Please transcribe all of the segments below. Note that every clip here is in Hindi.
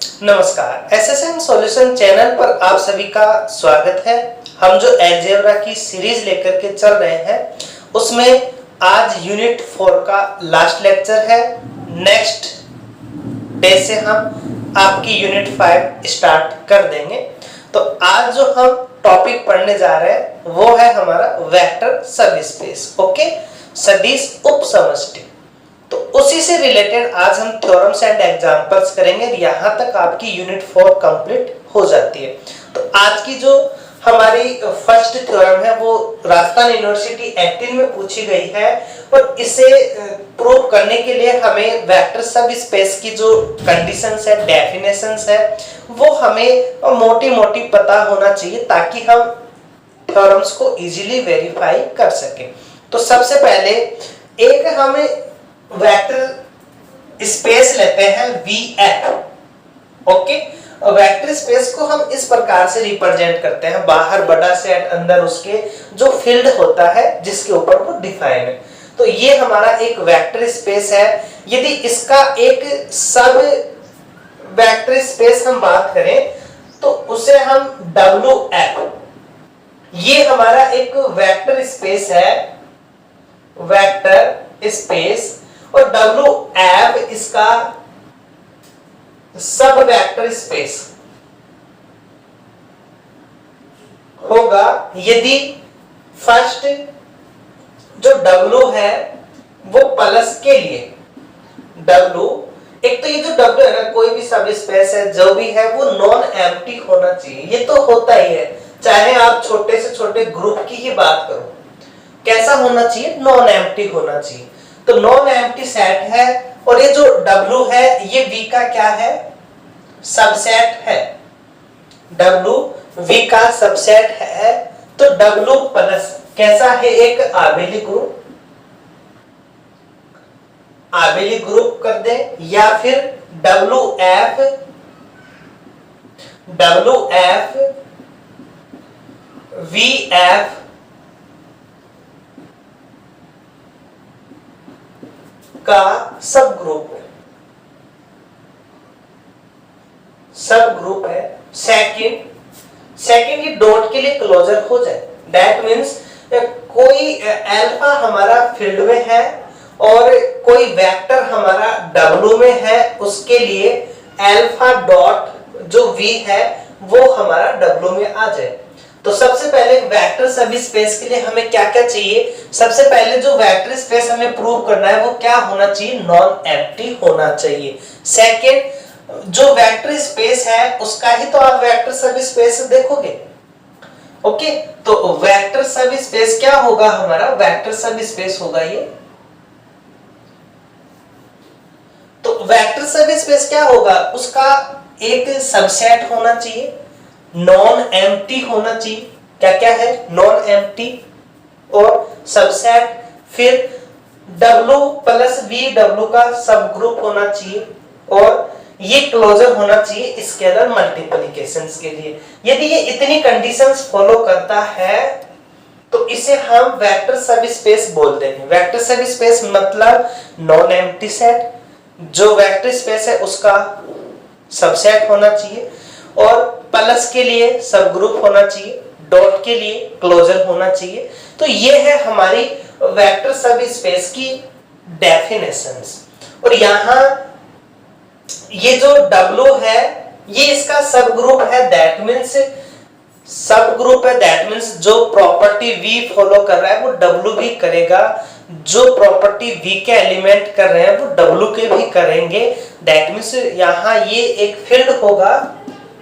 नमस्कार, एसएसएम सॉल्यूशन चैनल पर आप सभी का स्वागत है। हम जो अलजेब्रा की सीरीज लेकर के चल रहे हैं उसमें आज यूनिट 4 का लास्ट लेक्चर है। नेक्स्ट डे से हम आपकी यूनिट 5 स्टार्ट कर देंगे। तो आज जो हम टॉपिक पढ़ने जा रहे हैं वो है हमारा वेक्टर सब स्पेस। ओके, सदिश उपसमष्टि। तो उसी से रिलेटेड आज हम थ्योरम्स एंड एग्जांपल्स करेंगे। यहाँ तक आपकी यूनिट 4 कंप्लीट हो जाती है। तो आज की जो हमारी फर्स्ट थ्योरम है वो राजस्थान यूनिवर्सिटी 18 में पूछी गई है और इसे प्रूव करने के लिए हमें वेक्टर सब स्पेस की जो कंडीशंस है, डेफिनेशंस है, वो हमें मोटी मोटी पता होना चाहिए ताकि हम थ्योरम्स को इजीली वेरीफाई कर सकें। तो सबसे पहले एक हमें वेक्टर स्पेस लेते हैं VF। ओके, वेक्टर स्पेस को हम इस प्रकार से रिप्रेजेंट करते हैं, बाहर बड़ा सेट, अंदर उसके जो फील्ड होता है जिसके ऊपर वो डिफाइन है। तो ये हमारा एक वेक्टर स्पेस है। यदि इसका एक सब वेक्टर स्पेस हम बात करें तो उसे हम WF, ये हमारा एक वेक्टर स्पेस है, वेक्टर स्पेस, और WF इसका सब वेक्टर स्पेस होगा यदि फर्स्ट जो W है वो प्लस के लिए W, एक तो ये जो W है ना, कोई भी सब स्पेस है जो भी है वो नॉन एम्प्टी होना चाहिए। ये तो होता ही है, चाहे आप छोटे से छोटे ग्रुप की ही बात करो, कैसा होना चाहिए? नॉन एम्प्टी होना चाहिए। तो नॉन एम्प्टी सेट है और ये जो W है ये V का क्या है? सबसेट है। W V का सबसेट है। तो W प्लस कैसा है? एक आबेली ग्रुप, आबेली ग्रुप कर दे, या फिर WF VF का सब ग्रुप है, सब ग्रुप है। सेकंड ये डॉट के लिए क्लोजर हो जाए, दैट मींस कोई अल्फा हमारा फील्ड में है और कोई वेक्टर हमारा W में है, उसके लिए अल्फा डॉट जो V है वो हमारा W में आ जाए। तो सबसे पहले वेक्टर सब स्पेस के लिए हमें क्या क्या चाहिए? सबसे पहले जो वेक्टर स्पेस हमें प्रूव करना है वो क्या होना चाहिए? नॉन एम्प्टी होना चाहिए। सेकंड, जो वेक्टर स्पेस है उसका ही तो आप वेक्टर सब स्पेस देखोगे। ओके, तो वेक्टर सब स्पेस क्या होगा हमारा? वेक्टर सब स्पेस होगा ये। तो वेक्टर सब स्पेस क्या होगा? उसका एक सबसेट होना चाहिए, नॉन एम्प्टी होना चाहिए। क्या क्या है? नॉन एम्प्टी और सबसेट, फिर W प्लस VW का सब ग्रुप होना चाहिए और ये क्लोजर होना चाहिए स्केलर मल्टीप्लिकेशंस के लिए। यदि ये इतनी कंडीशंस फॉलो करता है तो इसे हम वेक्टर सब स्पेस बोल देंगे। वेक्टर सब स्पेस मतलब नॉन एम्प्टी सेट, जो वेक्टर स्पेस है उसका सबसेट होना चाहिए और प्लस के लिए सब ग्रुप होना चाहिए, डॉट के लिए क्लोजर होना चाहिए। तो ये है हमारी वेक्टर सब स्पेस की डेफिनेशंस। और यहां ये जो W है ये इसका सब ग्रुप है, दैट मींस सब ग्रुप है, दैट मींस जो प्रॉपर्टी V फॉलो कर रहा है वो W भी करेगा, जो प्रॉपर्टी V के एलिमेंट कर रहे हैं वो W के भी करेंगे। दैट मींस यहां ये एक फील्ड होगा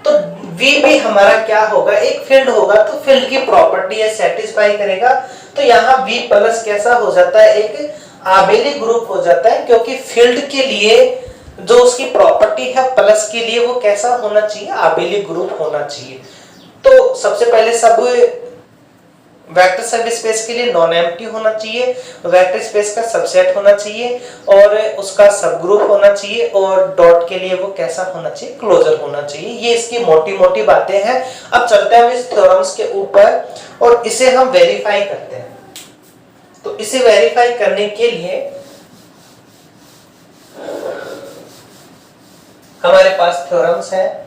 तो V भी हमारा क्या होगा? एक फील्ड होगा, तो फील्ड की प्रॉपर्टी है सेटिस्फाई करेगा। तो यहाँ V प्लस कैसा हो जाता है? एक आबेली ग्रुप हो जाता है, क्योंकि फील्ड के लिए जो उसकी प्रॉपर्टी है प्लस के लिए वो कैसा होना चाहिए? आबेली ग्रुप होना चाहिए। तो सबसे पहले सब वेक्टर सब स्पेस के लिए नॉन एम्प्टी होना चाहिए, वेक्टर स्पेस का सबसेट होना चाहिए और उसका सब ग्रुप होना चाहिए और डॉट के लिए वो कैसा होना चाहिए? क्लोजर होना चाहिए। ये इसकी मोटी मोटी बातें हैं। अब चलते हैं हम इस थ्योरम्स के ऊपर और इसे हम वेरीफाई करते हैं। तो इसे वेरीफाई करने के लिए हमारे पास थ्योरम्स है।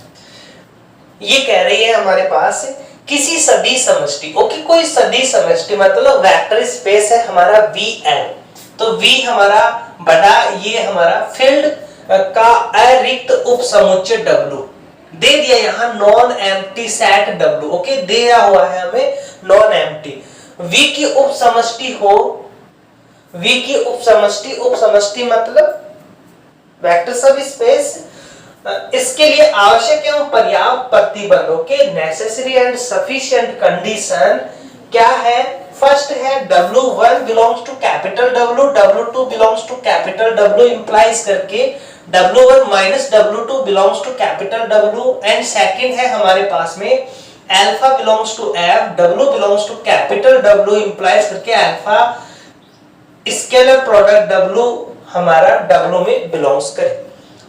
ये कह रही है हमारे पास किसी सदी समष्टि, ओके, कोई सदी समष्टि मतलब वेक्टर स्पेस है हमारा Vn, तो V हमारा बड़ा ये हमारा फील्ड का अरिक्त उपसमुच्चय W दे दिया, यहाँ non empty set W, okay, दिया हुआ है हमें नॉन एम्प्टी। V की उपसमष्टि हो, V की उपसमष्टि मतलब वेक्टर सब स्पेस, इसके लिए आवश्यक एवं पर्याप्त प्रतिबंधों के नेसेसरी एंड सफिशिएंट कंडीशन क्या है? फर्स्ट है W1 belongs to capital W, W2 belongs to capital W implies करके W1 minus W2 belongs to capital W, and second है हमारे पास में alpha belongs to F, W belongs to capital W implies करके अल्फा स्केलर प्रोडक्ट W हमारा W में बिलोंग्स करे।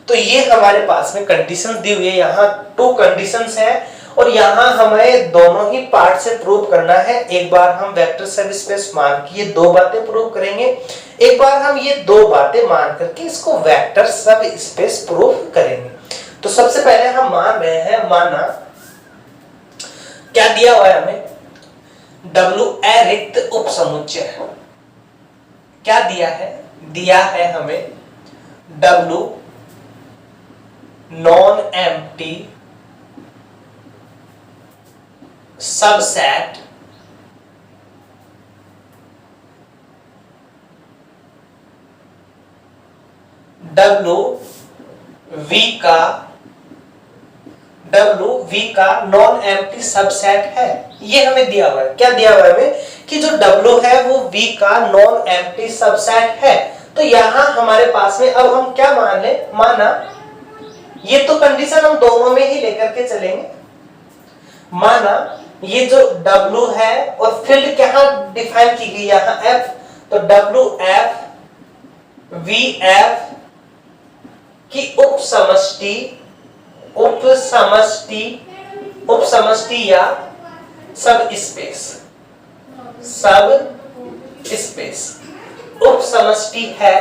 तो ये हमारे पास में कंडीशंस दी हुई है, यहाँ 2 कंडीशंस है और यहाँ हमें दोनों ही पार्ट से प्रूव करना है। एक बार हम वेक्टर सब स्पेस मान के ये 2 बातें प्रूव करेंगे, एक बार हम ये 2 बातें मान करके इसको वेक्टर सब स्पेस प्रूव करेंगे। तो सबसे पहले हम मान रहे हैं, माना क्या दिया हुआ है हमें, W अरिक्त उपसमुच्चय, क्या दिया है? दिया है हमें W non empty subset W V का नॉन एम्प्टी सबसेट है, ये हमें दिया हुआ है। क्या दिया हुआ है हमें कि जो W है वो V का नॉन एम्प्टी सबसेट है। तो यहां हमारे पास में अब हम क्या मान ले, माना ये तो कंडीशन हम दोनों में ही लेकर के चलेंगे, माना ये जो W है और फील्ड क्या डिफाइन की गई यहाँ F, तो WF VF की उपसमष्टि या सब स्पेस उपसमष्टि है।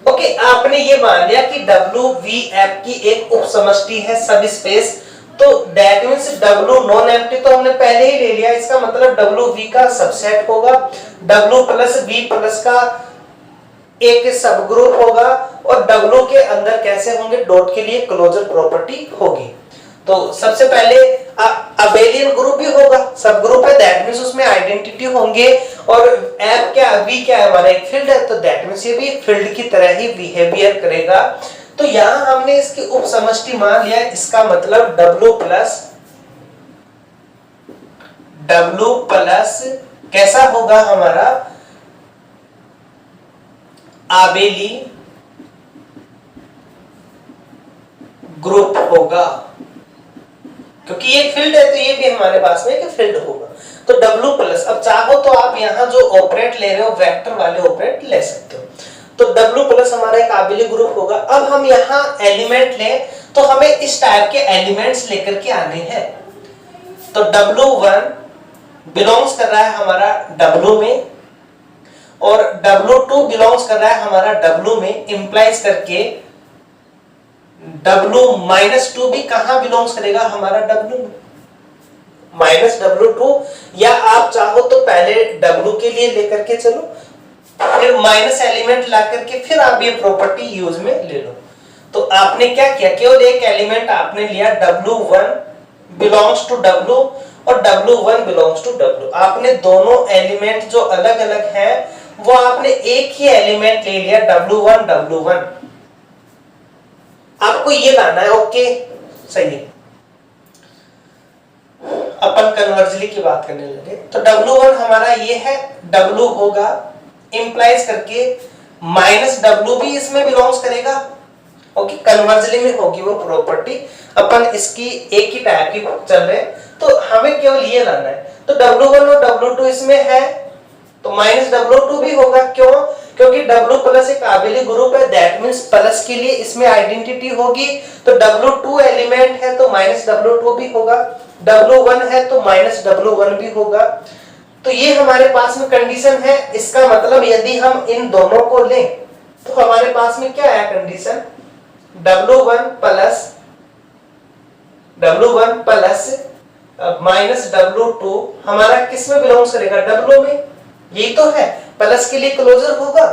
ओके, आपने ये मान लिया कि WVF की एक उपसमष्टि है सब स्पेस, तो that means W non empty तो हमने पहले ही ले लिया, इसका मतलब WV का सबसेट होगा, W प्लस V प्लस का एक सब ग्रुप होगा और W के अंदर कैसे होंगे, डॉट के लिए क्लोजर प्रॉपर्टी होगी। तो सबसे पहले अबेलियन ग्रुप भी होगा, सब ग्रुप है, दैट मींस उसमें आइडेंटिटी होंगे, और F क्या V क्या है हमारा एक फील्ड है, तो दैट मींस ये भी फील्ड की तरह ही बिहेवियर करेगा। तो यहां हमने इसकी उपसमष्टि मान लिया, इसका मतलब W प्लस कैसा होगा हमारा आबेली ग्रुप होगा, क्योंकि ये फील्ड है तो ये भी हमारे पास में एक फील्ड होगा। तो W प्लस, अब चाहो तो आप यहाँ जो ऑपरेट ले रहे हो वेक्टर वाले ऑपरेट ले सकते हो, तो W प्लस हमारा एक आबेली ग्रुप होगा। अब हम यहाँ एलिमेंट लें तो हमें इस टाइप के एलिमेंट्स लेकर के आने हैं। तो W1 बिलोंग्स कर रहा है हमारा W में और W2 बिलोंग्स कर रहा है हमारा W में, इंप्लाइज करके W-2 भी कहां बिलोंग्स करेगा, हमारा W में, -W2, या आप चाहो तो पहले W के लिए लेकर के चलो, फिर माइनस एलिमेंट ला करके फिर आप ये प्रॉपर्टी यूज में ले लो। तो आपने क्या किया, केवल एक एलिमेंट आपने लिया, W1 बिलोंग्स टू W और W1 बिलोंग्स टू W। आपने दोनों एलिमेंट जो अलग अलग हैं वो आपने एक ही एलिमेंट ले लिया, W1 आपको ये लाना है। ओके, सही है। अपन कन्वर्जली की बात करने लगे, तो W1 हमारा ये है, W होगा इंप्लाइज करके -W भी इसमें बिलोंग्स करेगा। ओके, कन्वर्जली में होगी वो प्रॉपर्टी, अपन इसकी एक ही टाइप की चल रहे, तो हमें केवल ये लाना है। तो W1 और W2 इसमें है तो -W2 भी होगा, क्यों? क्योंकि W प्लस एक आबेली ग्रुप है, दैट मींस प्लस के लिए इसमें आइडेंटिटी होगी, तो W2 एलिमेंट है तो -W2 भी होगा, W1 है तो -W1 भी होगा। तो ये हमारे पास में कंडीशन है। इसका मतलब यदि हम इन दोनों को लें तो हमारे पास में क्या है condition, W1 plus minus W2 हमारा किस में बिलोंग्स करेगा? W में। यही तो है, प्लस के लिए क्लोजर होगा।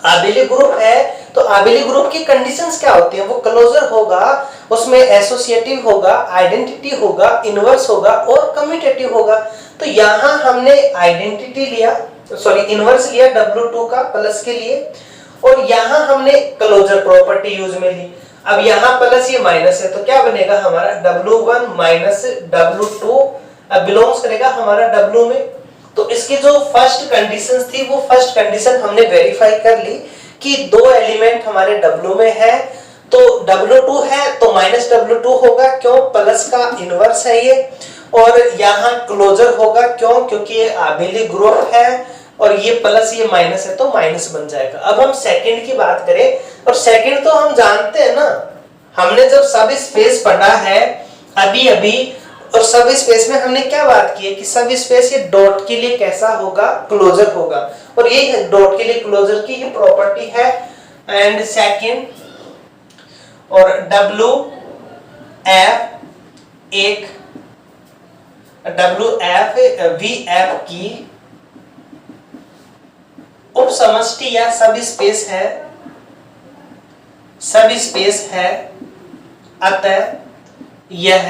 आबेली ग्रुप है तो आबेली ग्रुप की कंडीशंस क्या होती है? वो क्लोजर होगा, उसमें एसोसिएटिव होगा, आइडेंटिटी होगा, इनवर्स होगा और कम्यूटेटिव होगा। तो यहां हमने आइडेंटिटी लिया, सॉरी इनवर्स लिया W2 का प्लस के लिए, और यहां हमने क्लोजर प्रॉपर्टी यूज में ली। अब यहां प्लस ये माइनस है तो क्या बनेगा हमारा? W1 माइनस W2 बिलोंग्स करेगा हमारा W में। तो इसकी जो फर्स्ट कंडीशंस थी वो फर्स्ट कंडीशन हमने वेरीफाई कर ली कि दो एलिमेंट हमारे W में है, तो W2 है तो माइनस W2 होगा, क्यों? प्लस का इनवर्स है ये। और यहाँ क्लोजर होगा, क्यों? क्योंकि ये आबेली ग्रुप है और ये प्लस ये माइनस है तो माइनस बन जाएगा। अब हम सेकंड की बात करें, और सेकंड तो हम जानते हैं ना, हमने जब सब स्पेस पढ़ा है अभी अभी, और सब स्पेस में हमने क्या बात की है कि सब स्पेस ये डॉट के लिए कैसा होगा? क्लोजर होगा। और ये डॉट के लिए क्लोजर की ये प्रॉपर्टी है। एंड सेकंड, और W F VF की उपसमष्टि या सब स्पेस है, अतः यह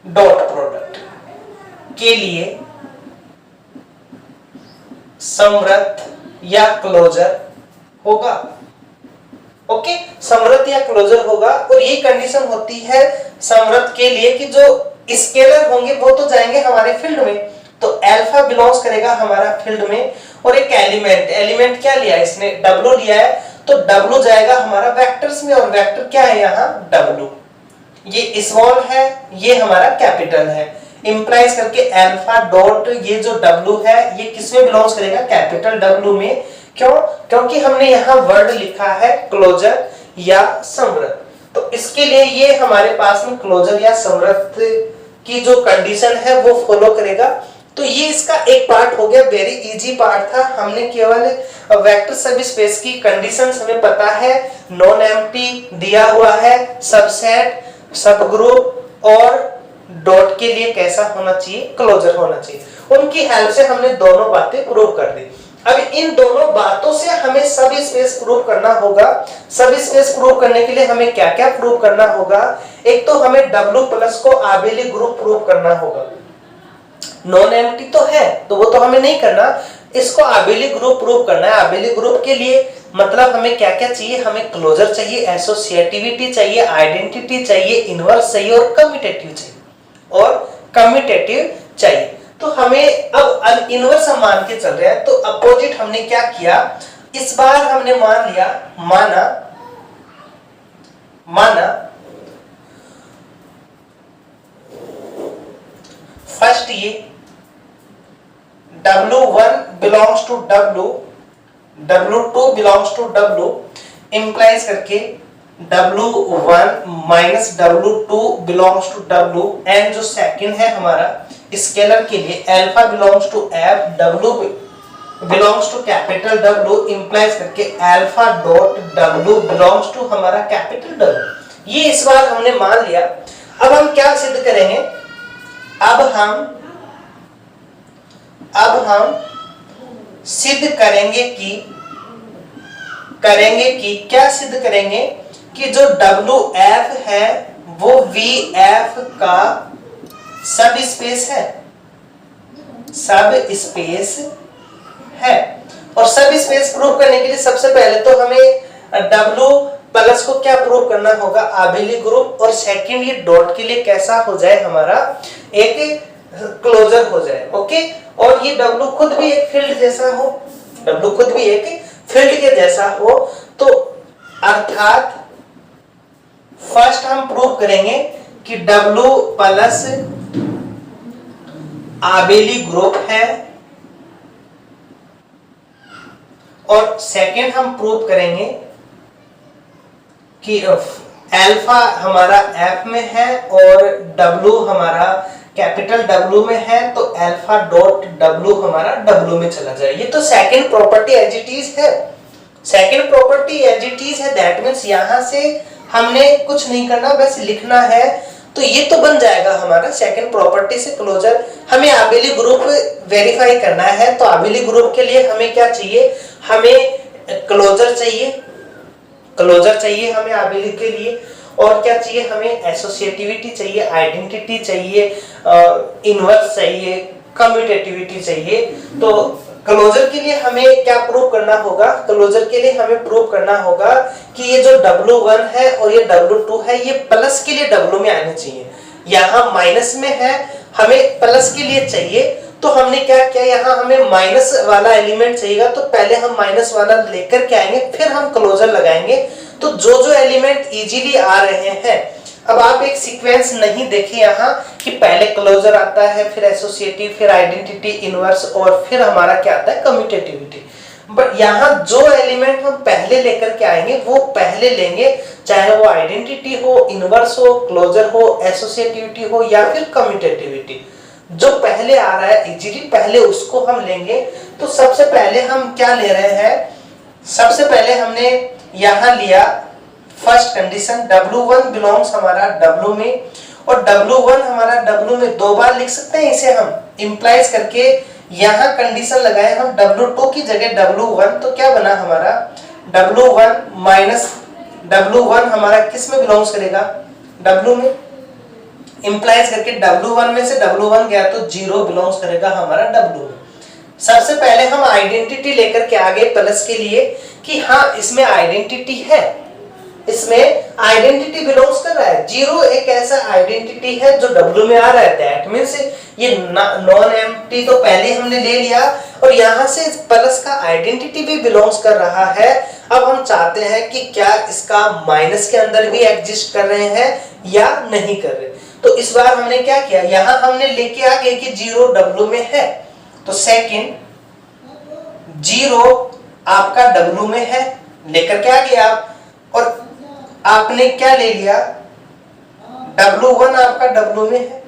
डॉट प्रोडक्ट के लिए समवर्त या क्लोजर होगा। ओके, समवर्त या क्लोजर होगा। और ये कंडीशन होती है समवर्त के लिए कि जो स्केलर होंगे वो तो जाएंगे हमारे फील्ड में, तो अल्फा बिलोंग्स करेगा हमारा फील्ड में। और एक एलिमेंट क्या लिया है इसने? W लिया है, तो W जाएगा हमारा वेक्टर्स में, और वेक्टर क्या है यहाँ? W। ये स्मॉल है, ये हमारा कैपिटल है, इंप्लाइज करके अल्फा डॉट ये जो W है ये किसमें बिलोंग्स करेगा? कैपिटल W में। क्यों? क्योंकि हमने यहाँ वर्ड लिखा है क्लोजर या समवर्त, तो इसके लिए ये हमारे पास में क्लोजर या समवर्त की जो कंडीशन है वो फॉलो करेगा। तो ये इसका एक पार्ट हो गया, वेरी इजी पार्ट था। हमने केवल वेक्टर सब स्पेस की कंडीशंस हमें पता है, नॉन एम्प्टी दिया हुआ है, सबसेट, सब ग्रुप और डॉट के लिए कैसा होना चाहिए? क्लोजर होना चाहिए। उनकी हेल्प से हमने दोनों बातें प्रूव कर दी। अब इन दोनों बातों से हमें सब स्पेस प्रूव करना होगा। सब स्पेस प्रूव करने के लिए हमें क्या क्या प्रूव करना होगा? एक तो हमें W प्लस को आबेली ग्रुप प्रूव करना होगा। नॉन एम्प्टी तो है तो वो तो हमें नहीं करना, इसको आबेली ग्रुप प्रूव करना है। आबेली ग्रुप के लिए मतलब हमें क्या क्या चाहिए? हमें क्लोजर चाहिए, एसोसिएटिविटी चाहिए, आइडेंटिटी चाहिए, इनवर्स चाहिए और कम्यूटेटिव चाहिए। तो हमें अब इनवर्स हम मान के चल रहे हैं, तो अपोजिट हमने क्या किया? इस बार हमने माना फर्स्ट ये W1 belongs to W, W2 belongs to W, implies करके W1 minus W2 belongs to W, and जो सेकंड है हमारा स्केलर के लिए alpha belongs to F, W belongs to capital W, implies करके alpha dot W belongs to हमारा कैपिटल W। ये इस बार हमने मान लिया। अब हम क्या सिद्ध करेंगे? अब हम सिद्ध करेंगे कि क्या सिद्ध करेंगे? कि जो WF है वो VF का सब स्पेस है। और सब स्पेस प्रूव करने के लिए सबसे पहले तो हमें W प्लस को क्या प्रूव करना होगा? आबेली ग्रुप। और सेकंड ये डॉट के लिए कैसा हो जाए? हमारा एक क्लोजर हो जाए। ओके, और ये W खुद भी एक फील्ड जैसा हो, W खुद भी एक फील्ड के जैसा हो। तो अर्थात फर्स्ट हम प्रूव करेंगे कि W प्लस आबेली ग्रुप है, और सेकंड हम प्रूव करेंगे कि अल्फा हमारा F में है और W हमारा कैपिटल W में है, तो अल्फा डॉट W हमारा W में चला जाए। ये तो second property as it is है। Second property as it is है, दैट मीन्स यहां से हमने कुछ नहीं करना, बस लिखना है। तो ये तो बन जाएगा हमारा सेकंड प्रॉपर्टी से क्लोजर। हमें आबेली ग्रुप वेरीफाई करना है, तो आबेली ग्रुप के लिए हमें क्या चाहिए, हमें क्लोजर चाहिए, क्लोजर चाहिए हमें आबेली के लिए। और क्या चाहिए, हमें एसोसिएटिविटी चाहिए, आइडेंटिटी चाहिए, इनवर्स चाहिए, कम्यूटेटिविटी चाहिए। तो क्लोजर के लिए हमें क्या प्रूव करना होगा, क्लोजर के लिए हमें प्रूव करना होगा कि ये जो W1 है और ये W2 है, ये प्लस के लिए W में आने चाहिए। यहाँ माइनस में है, हमें प्लस के लिए चाहिए। तो हमने क्या किया, यहाँ हमें माइनस वाला एलिमेंट चाहिएगा, तो पहले हम माइनस वाला लेकर के आएंगे, फिर हम क्लोजर लगाएंगे। तो जो जो एलिमेंट इजीली आ रहे हैं, अब आप एक सीक्वेंस नहीं देखे यहाँ कि पहले क्लोजर आता है, फिर एसोसिएटिव, फिर आइडेंटिटी, इनवर्स और फिर हमारा क्या आता है, कम्यूटेटिविटी। बट यहाँ जो एलिमेंट हम पहले लेकर के आएंगे वो पहले लेंगे, चाहे वो आइडेंटिटी हो, इनवर्स हो, क्लोजर हो, एसोसिएटिविटी हो या फिर कम्यूटेटिविटी। जो पहले आ रहा है इजीली, पहले उसको हम लेंगे। तो सबसे पहले हम क्या ले रहे हैं, सबसे पहले हमने यहाँ लिया फर्स्ट कंडीशन, W1 बिलोंग्स हमारा W में, और W1 हमारा W में दो बार लिख सकते हैं इसे हम इंप्लाइज करके। यहाँ कंडीशन लगाए हम W2 की जगह W1, तो क्या बना हमारा W1 माइनस W1 हमारा किस में बिलोंग्स करेगा, W में। इंप्लाइज करके W1 में से W1 गया तो 0 बिलोंग्स करेगा हमारा W में। सबसे पहले हम आइडेंटिटी लेकर के आगे प्लस के लिए कि हाँ इसमें आइडेंटिटी है, इसमें आइडेंटिटी बिलोंग्स कर रहा है। 0 एक ऐसा आइडेंटिटी है जो W में आ रहा है, दैट मींस ये नॉन एम्प्टी तो पहले हमने ले लिया, और यहाँ से प्लस का आइडेंटिटी भी बिलोंग्स कर रहा है। अब हम चाहते हैं कि क्या इसका माइनस के अंदर भी एग्जिस्ट कर रहे हैं या नहीं कर रहे। तो इस बार हमने क्या किया, यहाँ हमने लेके आ गए कि 0 W में है, तो सेकंड 0 आपका W में है, लेकर के आ गए आप, और आपने क्या ले लिया, W1 आपका W में है,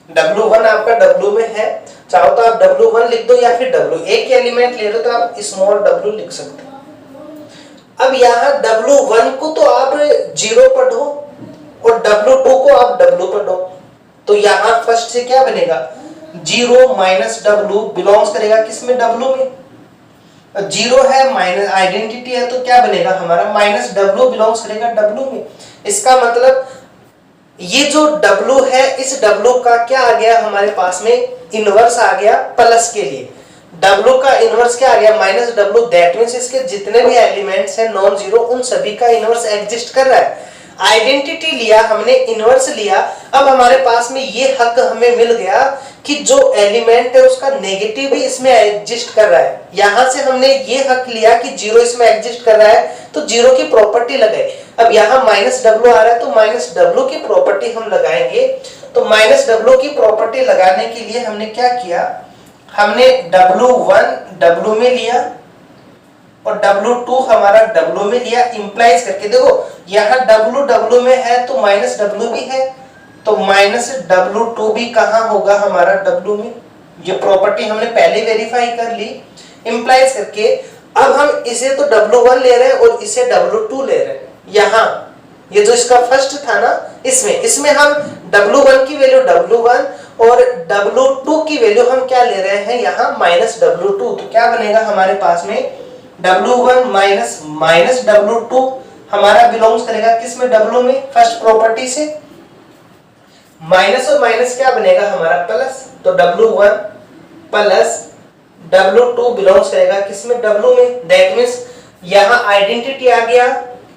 W1 आपका W में है। चाहो तो आप W1 लिख दो या फिर W, एक एलिमेंट ले लो तो आप स्मॉल w लिख सकते हो। अब यहाँ W1 को तो आप 0 पढ़ो और W2 को आप W पढ़ो, तो यहाँ फर्स्ट से क्या बनेगा, 0 माइनस W बिलोंग्स करेगा किसमें, W में। 0 है माइनस आइडेंटिटी है, तो क्या बनेगा हमारा माइनस W बिलोंग्स करेगा W में। इसका मतलब ये जो W है, इस W का क्या आ गया हमारे पास में, इनवर्स आ गया प्लस के लिए। W का इनवर्स क्या आ गया, माइनस W, दैट मींस इसके जितने भी एलिमेंट्स हैं नॉन जीरो, उन सभी का इनवर्स एग्जिस्ट कर रहा है। आइडेंटिटी लिया हमने, इनवर्स लिया, अब हमारे पास में ये हक हमें मिल गया कि जो एलिमेंट है उसका नेगेटिव भी इसमें एग्जिस्ट कर रहा है। यहां से हमने ये हक लिया कि 0 इसमें एग्जिस्ट कर रहा है, तो 0 की प्रॉपर्टी लगाए। अब यहाँ माइनस W आ रहा है, तो माइनस W की प्रॉपर्टी हम लगाएंगे। तो माइनस W की प्रॉपर्टी लगाने के लिए हमने क्या किया, हमने W1 W में लिया और W2 हमारा W में लिया, इंप्लाइज करके। देखो यहाँ W W में है तो माइनस W भी है, तो माइनस W2 भी कहाँ होगा हमारा W में। ये प्रॉपर्टी हमने पहले वेरीफाई कर ली इंप्लाइज करके। अब हम इसे तो W1 ले रहे हैं और इसे W2 ले रहे हैं। यहाँ ये जो इसका फर्स्ट था ना, इसमें हम W1 की वैल्यू W1 और W2 की वैल्यू हम क्या ले रहे हैं यहाँ माइनस W2। तो क्या बनेगा हमारे पास में, W1 माइनस माइनस W2 हमारा बिलोंग्स करेगा किसमें, W में, फर्स्ट प्रॉपर्टी से। माइनस और माइनस क्या बनेगा हमारा प्लस, तो W1 प्लस W2 बिलोंग्स करेगा किसमें, W में। दैट मींस यहाँ आइडेंटिटी आ गया,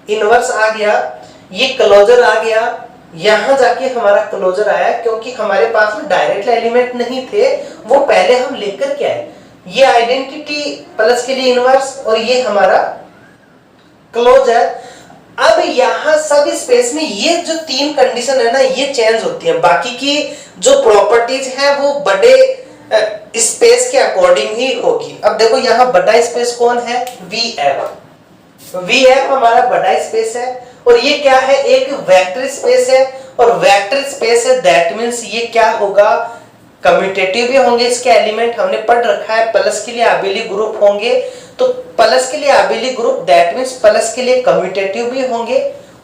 इनवर्स आ गया, ये क्लोजर आ गया, यहाँ जाके हमारा क्लोजर आया, क्योंकि हमारे पास में डायरेक्ट एलिमेंट नहीं थे, वो पहले हम लेकर के आए। ये आइडेंटिटी प्लस के लिए इनवर्स और ये हमारा क्लोजर। अब यहाँ सब स्पेस में ये जो 3 कंडीशन है ना, ये चेंज होती है। बाकी की जो प्रॉपर्टीज है वो बड़े स्पेस के अकॉर्डिंग ही होगी। अब देखो यहाँ बड़ा स्पेस कौन है, VF हमारा बड़ा स्पेस है, और ये क्या है, एक वेक्टर स्पेस है, और वेक्टर स्पेस है दैट मींस ये क्या होगा, कम्यूटेटिव भी होंगे इसके एलिमेंट, हमने पढ़ रखा है। प्लस के लिए आबेली ग्रुप होंगे, तो तो प्लस के लिए आबिली ग्रुप, दैट मीन्स प्लस के लिए कम्यूटेटिव भी होंगे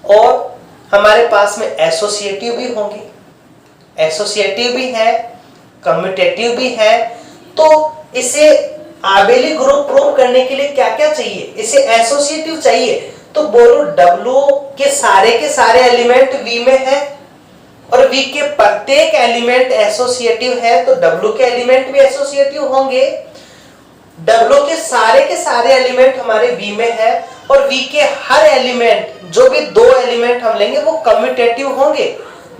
और हमारे पास में एसोसिएटिव भी होंगे। एसोसिएटिव भी है, कम्यूटेटिव भी है। तो इसे आबेली ग्रुप प्रूव करने के लिए क्या क्या चाहिए? इसे एसोसिएटिव चाहिए, तो बोलो W के सारे एलिमेंट V में है और V के प्रत्येक एलिमेंट एसोसिएटिव है, तो W के एलिमेंट भी एसोसिएटिव होंगे। W के सारे एलिमेंट हमारे V में है और V के हर एलिमेंट, जो भी दो एलिमेंट हम लेंगे वो कम्यूटेटिव होंगे।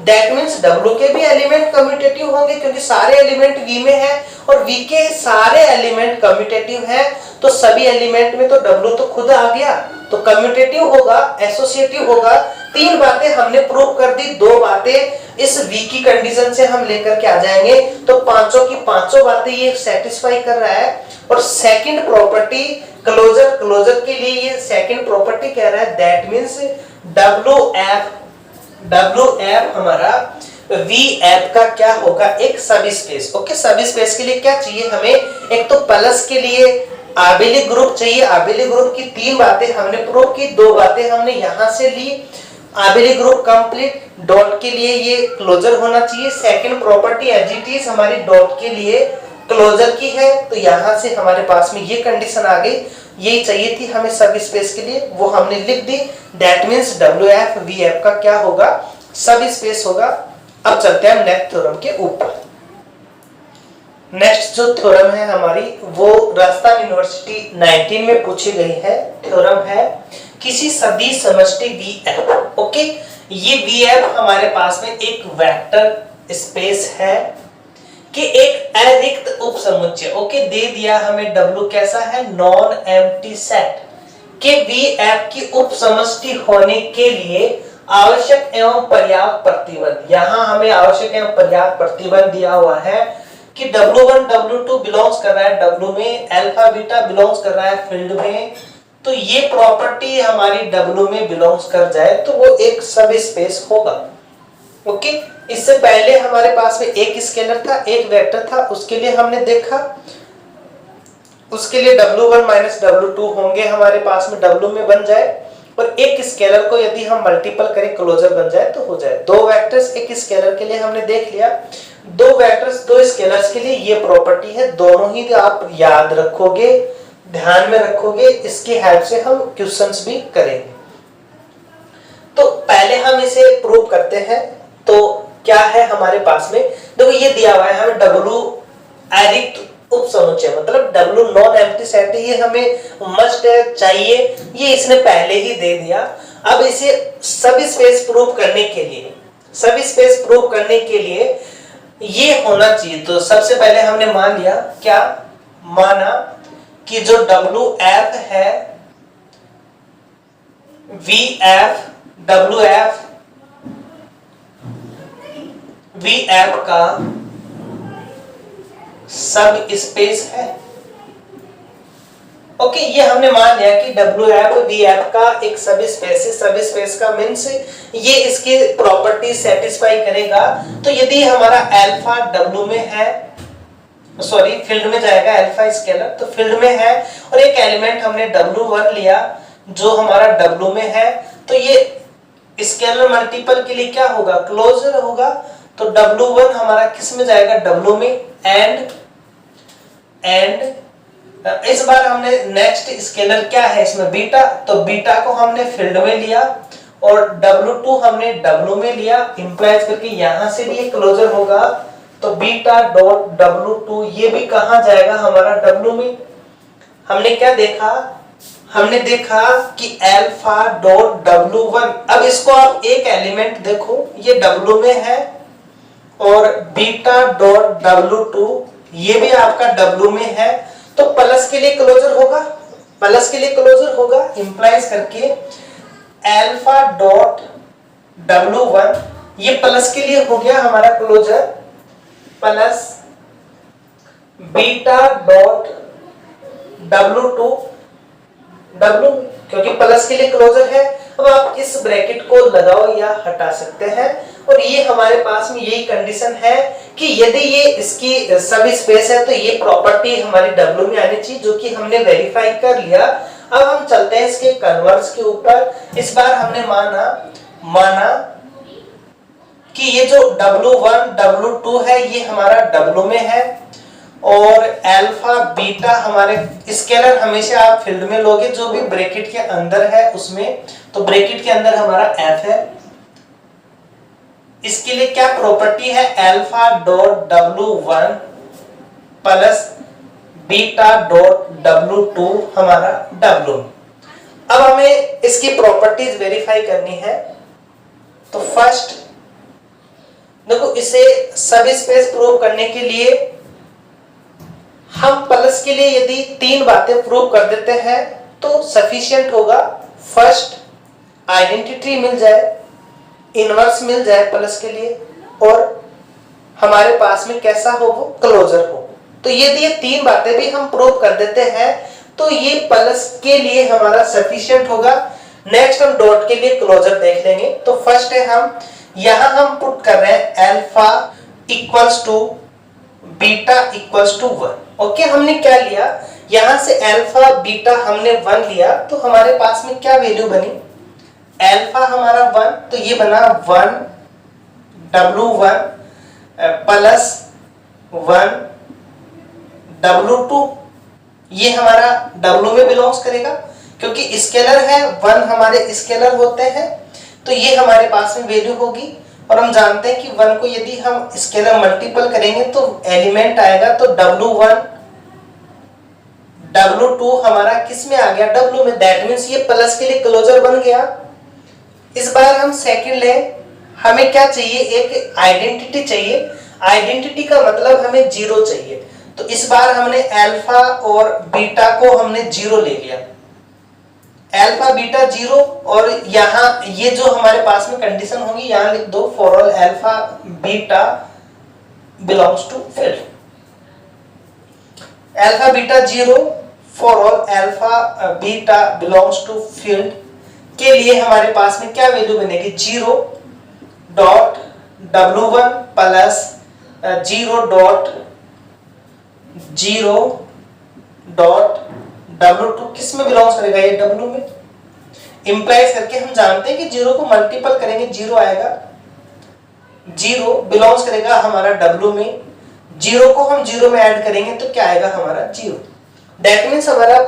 दैट मीन्स W के भी एलिमेंट कम्यूटेटिव होंगे क्योंकि सारे एलिमेंट V में है और V के सारे एलिमेंट कम्यूटेटिव है, तो सभी एलिमेंट में तो W तो खुद आ गया, तो कम्यूटेटिव होगा, एसोसिएटिव होगा। तीन बातें हमने प्रूव कर दी, दो बातें इस V की कंडीशन से हम लेकर के आ जाएंगे, तो पांचों की पांचों बातें ये सेटिस्फाई कर रहा है। और सेकंड प्रॉपर्टी क्लोजर के लिए ये सेकंड प्रॉपर्टी कह रहा है, दैट मीन्स WF हमारा VF का क्या होगा? एक सब स्पेस। ओके, सब स्पेस के लिए क्या चाहिए हमें? एक तो प्लस के लिए आबेली ग्रुप चाहिए। आबेली ग्रुप की तीन बातें हमने प्रूव की, दो बातें हमने यहां से ली। आबेली ग्रुप कंप्लीट, डॉट के लिए ये क्लोजर होना चाहिए। Second property as it is हमारी डॉट के लिए क्लोजर की है, तो यहां से हमारे पास में ये कंडीशन आ गई। यही चाहिए थी हमें सब स्पेस के लिए, वो हमने लिख दी। दैट मींस WF VF का क्या होगा? सब स्पेस होगा। अब चलते हैं नेक्स्ट थ्योरम के ऊपर। नेक्स्ट जो थ्योरम है हमारी, वो राजस्थान यूनिवर्सिटी 19 में पूछी गई है। थ्योरम है किसी सदिश समष्टि VF। ओके, ये VF हमारे पास में एक वेक्टर स्पेस है कि एक अरिक्त उपसमुच्चय। ओके, दे दिया हमें W कैसा है? नॉन एम्प्टी सेट के VF की उपसमष्टि होने के लिए आवश्यक एवं पर्याप्त प्रतिबंध, यहां हमें आवश्यक एवं पर्याप्त प्रतिबंध दिया हुआ है कि W1 W2 बिलोंग्स कर रहा है W में, अल्फा बीटा बिलोंग्स कर रहा है फील्ड में, तो ये प्रॉपर्टी हमारी W में बिलोंग्स कर जाए तो वो एक सब स्पेस होगा। ओके, इससे पहले हमारे पास में एक स्केलर था, एक वेक्टर था, उसके लिए हमने देखा, उसके लिए W1 माइनस W2 होंगे हमारे पास में W में बन जाए, और एक स्केलर को यदि हम मल्टीपल करें क्लोजर बन जाए तो हो जाए। दो वेक्टर्स एक स्केलर के लिए हमने देख लिया, दो वेक्टर्स दो स्केलर्स के लिए ये प्रॉपर्टी है। दोनों ही आप याद रखोगे, ध्यान में रखोगे, इसकी हेल्प से हम क्वेश्चंस भी करेंगे। तो पहले हम इसे प्रूव करते हैं। तो क्या है हमारे पास में? देखो ये दिया हुआ है हमें W अरिक्त उपसमुच्चय, मतलब W नॉन एम्प्टी सेट, ये हमें मस्ट चाहिए, ये इसने पहले ही दे दिया। अब इसे सब स्पेस प्रूव करने के लिए, सब स्पेस प्रूव करने के लिए ये होना चाहिए। तो सबसे पहले हमने मान लिया, क्या माना कि जो WF है VF का सब स्पेस है। ओके, ये हमने मान लिया कि WF VF का एक सब स्पेस है। सब स्पेस का मीन्स ये इसकी प्रॉपर्टी सेटिस्फाई करेगा। तो यदि हमारा अल्फा W में है, सॉरी फील्ड में जाएगा, अल्फा स्केलर तो फील्ड में है, और एक एलिमेंट हमने W1 लिया जो हमारा W में है, तो ये स्केलर मल्टीपल के लिए क्या होगा? क्लोजर होगा। तो W1 हमारा किस में जाएगा? W में। एंड इस बार हमने नेक्स्ट स्केलर क्या है इसमें? बीटा, तो बीटा को हमने फील्ड में लिया और W2 हमने W में लिया, इंप्लाइज करके यहां से भी ये क्लोजर होगा। तो बीटा डॉट W2 ये भी कहां जाएगा? हमारा W में। हमने क्या देखा? हमने देखा कि अल्फा डॉट W1, अब इसको आप एक एलिमेंट देखो, ये W में है, और बीटा डॉट W2 ये भी आपका W में है, तो प्लस के लिए क्लोजर होगा, प्लस के लिए क्लोजर होगा, इंप्लाइज करके अल्फा डॉट W1 ये प्लस के लिए हो गया हमारा closure, plus beta dot W2 W, क्योंकि प्लस के लिए क्लोजर है। अब आप इस ब्रैकेट को लगाओ या हटा सकते हैं, और ये हमारे पास में यही कंडीशन है कि यदि ये इसकी सब स्पेस है तो ये प्रॉपर्टी हमारी W में आनी चाहिए, जो कि हमने वेरीफाई कर लिया। अब हम चलते हैं इसके कन्वर्स के ऊपर। इस बार हमने माना कि ये जो W1 W2 है ये हमारा W में है, और अल्फा बीटा हमारे स्केलर हमेशा आप फील्ड में लोगे जो भी ब्रैकेट के अंदर है उसमें, तो ब्रैकेट के अंदर हमारा F है। इसके लिए क्या प्रॉपर्टी है, alpha dot W1 plus beta dot W2 हमारा W। अब हमें इसकी प्रॉपर्टीज वेरीफाई करनी है। तो फर्स्ट देखो, इसे सब स्पेस प्रूव करने के लिए हम प्लस के लिए यदि 3 बातें प्रूव कर देते हैं तो सफिशिएंट होगा। फर्स्ट, आइडेंटिटी मिल जाए, इनवर्स मिल जाए प्लस के लिए, और हमारे पास में कैसा हो, वो क्लोजर हो। तो यदि ये 3 बातें भी हम प्रूव कर देते हैं तो ये प्लस के लिए हमारा सफिशिएंट होगा। नेक्स्ट हम डॉट के लिए क्लोजर देख लेंगे। तो फर्स्ट है, हम यहां हम पुट कर रहे हैं alpha equals to beta equals to 1। Okay, हमने क्या लिया, यहां से अल्फा बीटा हमने 1 लिया, तो हमारे पास में क्या वैल्यू बनी, अल्फा हमारा 1, तो ये बना 1 W1 प्लस 1 W2। ये हमारा W में बिलोंग्स करेगा, क्योंकि स्केलर है, 1 हमारे स्केलर होते हैं, तो ये हमारे पास में वैल्यू होगी। और हम जानते हैं कि 1 को यदि हम स्केलर मल्टीपल करेंगे तो एलिमेंट आएगा, तो W1 W2 हमारा किस में आ गया, W में। दैट मींस ये प्लस के लिए क्लोजर बन गया। इस बार हम सेकंड ले, हमें क्या चाहिए, एक आइडेंटिटी चाहिए। आइडेंटिटी का मतलब हमें 0 चाहिए, तो इस बार हमने अल्फा और बीटा को हमने 0 ले लिया, अल्फा बीटा 0। और यहाँ ये जो हमारे पास में कंडीशन होगी यहाँ लिख दो, for all alpha beta belongs to field. Alpha beta 0 for all alpha beta belongs to field के लिए हमारे पास में क्या वैल्यू बनेगी, 0 dot W1 plus 0 dot W2 किस में बिलोंग्स करेगा, ये W में। इंप्लाइज करके हम जानते हैं कि 0 को मल्टीपल करेंगे 0 आएगा, 0 बिलोंग्स करेगा हमारा W में। 0 को हम 0 में ऐड करेंगे तो क्या आएगा हमारा 0। दैट मींस हमारा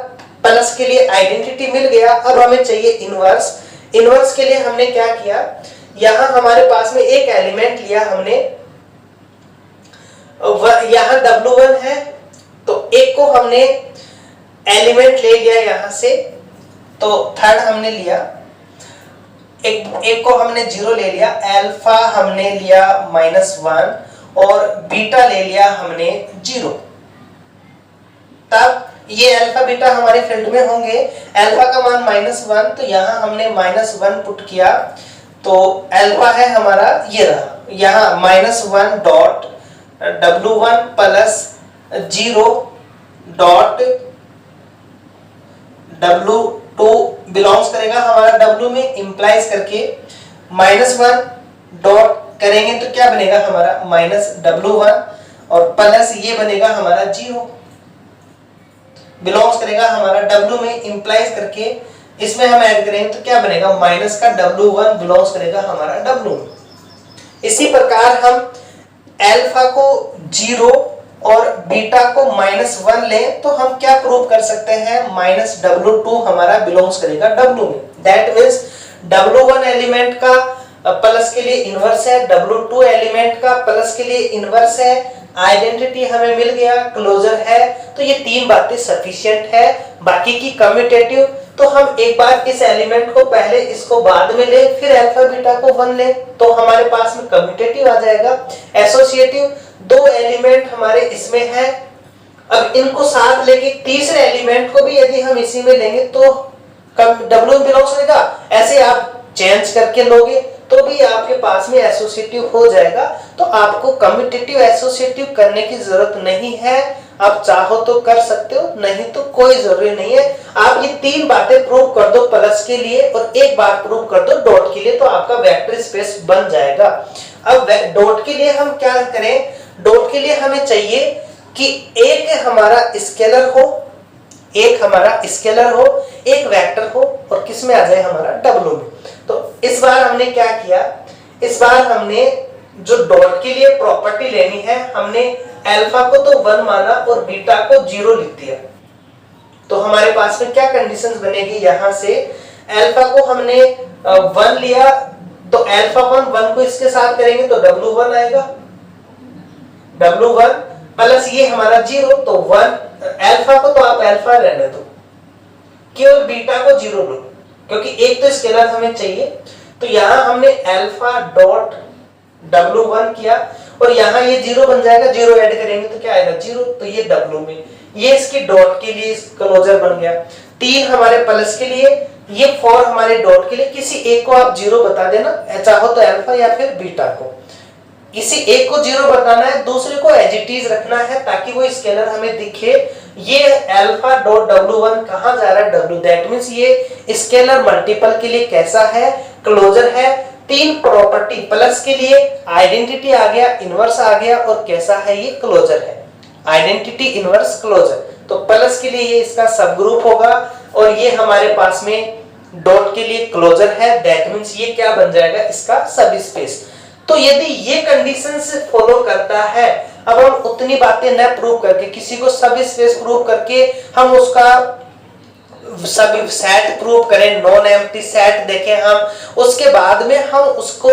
प्लस के लिए आइडेंटिटी मिल गया। अब हमें चाहिए इनवर्स। इनवर्स के लिए हमने क्या किया, यहां हमारे पास में एक एलिमेंट लिया हमने, यहां W1 है, तो एक को हमने एलिमेंट ले लिया यहां से, तो थर्ड हमने लिया, एक को हमने 0 ले लिया, अल्फा हमने लिया -1 और बीटा ले लिया हमने 0। तब ये अल्फा बीटा हमारे फील्ड में होंगे। अल्फा का मान -1, तो यहां हमने -1 पुट किया, तो अल्फा है हमारा ये रहा, यहां -1 dot W1 plus 0 dot W2 belongs करेगा हमारा W में। इंप्लाइज करके -1 डॉट करेंगे तो क्या बनेगा हमारा -W1 और प्लस ये बनेगा हमारा 0 बिलोंग्स करेगा हमारा W में। इंप्लाइज करके इसमें हम ऐड करेंगे तो क्या बनेगा, माइनस का W1 बिलोंग्स करेगा हमारा W में। इसी प्रकार हम अल्फा को 0 और बीटा को -1 लें तो हम क्या प्रूव कर सकते हैं, -W2 हमारा बिलोंग्स करेगा W में। दैट मींस W1 एलिमेंट का प्लस के लिए इनवर्स है, W2 एलिमेंट का प्लस के लिए इनवर्स है, आइडेंटिटी हमें मिल गया, क्लोजर है, तो ये 3 बातें सफिशिएंट है। बाकी की कम्यूटेटिव, तो हम एक बार इस एलिमेंट को पहले, इसको बाद में ले, फिर अल्फा बीटा को 1 ले, तो हमारे पास में कम्यूटेटिव आ जाएगा। एसोसिएटिव, 2 एलिमेंट हमारे इसमें है, अब इनको साथ लेके तीसरे एलिमेंट को भी यदि हम इसी में लेंगे तो W बिलोंग्स करेगा। ऐसे आप चेंज करके लोगे तो भी आपके पास में एसोसिएटिव हो जाएगा। तो आपको कम्यूटेटिव एसोसिएटिव करने की जरूरत नहीं है, आप चाहो तो कर सकते हो, नहीं तो कोई जरूरी नहीं है। आप ये तीन बातें प्रूव कर दो प्लस के लिए और एक बात प्रूव कर दो डॉट के लिए, तो आपका वेक्टर स्पेस बन जाएगा। अब डॉट के लिए हम क्या करें, डॉट के लिए हमें चाहिए कि एक हमारा स्केलर हो, एक हमारा स्केलर हो, एक वेक्टर हो और किस में आ जाए हमारा डब्ल्यू में। तो इस बार हमने क्या किया, इस बार हमने जो डॉट के लिए प्रॉपर्टी लेनी है, हमने अल्फा को तो 1 माना और बीटा को 0 लिख दिया। तो हमारे पास में क्या कंडीशंस बनेगी, यहां से अल्फा को हमने 1 लिया तो अल्फा 1 को इसके साथ करेंगे तो W1 आएगा, W1 प्लस ये हमारा 0 तो 1, अल्फा को तो आप अल्फा रहने दो, केवल बीटा को 0 लो क्योंकि एक तो स्केलर हमें चाहिए। तो यहां हमने अल्फा डॉट W1 किया और यहाँ ये 0 बन जाएगा, 0 ऐड करेंगे तो क्या आएगा 0, तो ये W में, ये इसकी डॉट के लिए क्लोजर बन गया। 3 हमारे प्लस के लिए, ये 4 हमारे डॉट के लिए, किसी एक को आप 0 बता देना, चाहो तो अल्फा या फिर बीटा को, इसी एक को 0 बताना है, दूसरे को एज इट इज रखना है ताकि वो स्केलर हमें दिखे। ये अल्फा डॉट W1 कहां जा रहा है W, दैट मींस ये स्केलर मल्टीपल के लिए कैसा है, क्लोजर है। 3 प्रॉपर्टी प्लस के लिए आइडेंटिटी आ गया, इनवर्स आ गया और कैसा है ये क्लोजर है, आइडेंटिटी इनवर्स क्लोजर। तो प्लस के लिए ये इसका सब ग्रुप होगा और ये हमारे पास में डॉट के लिए क्लोजर है, दैट मींस ये क्या बन जाएगा इसका सब स्पेस। तो यदि ये कंडीशंस फॉलो करता है, अब हम उतनी बातें न प्रूव करके, किसी को सब स्पेस प्रूव करके हम उसका सब सेट प्रूव करें, नॉन एम्प्टी सेट देखें हम, उसके बाद में हम उसको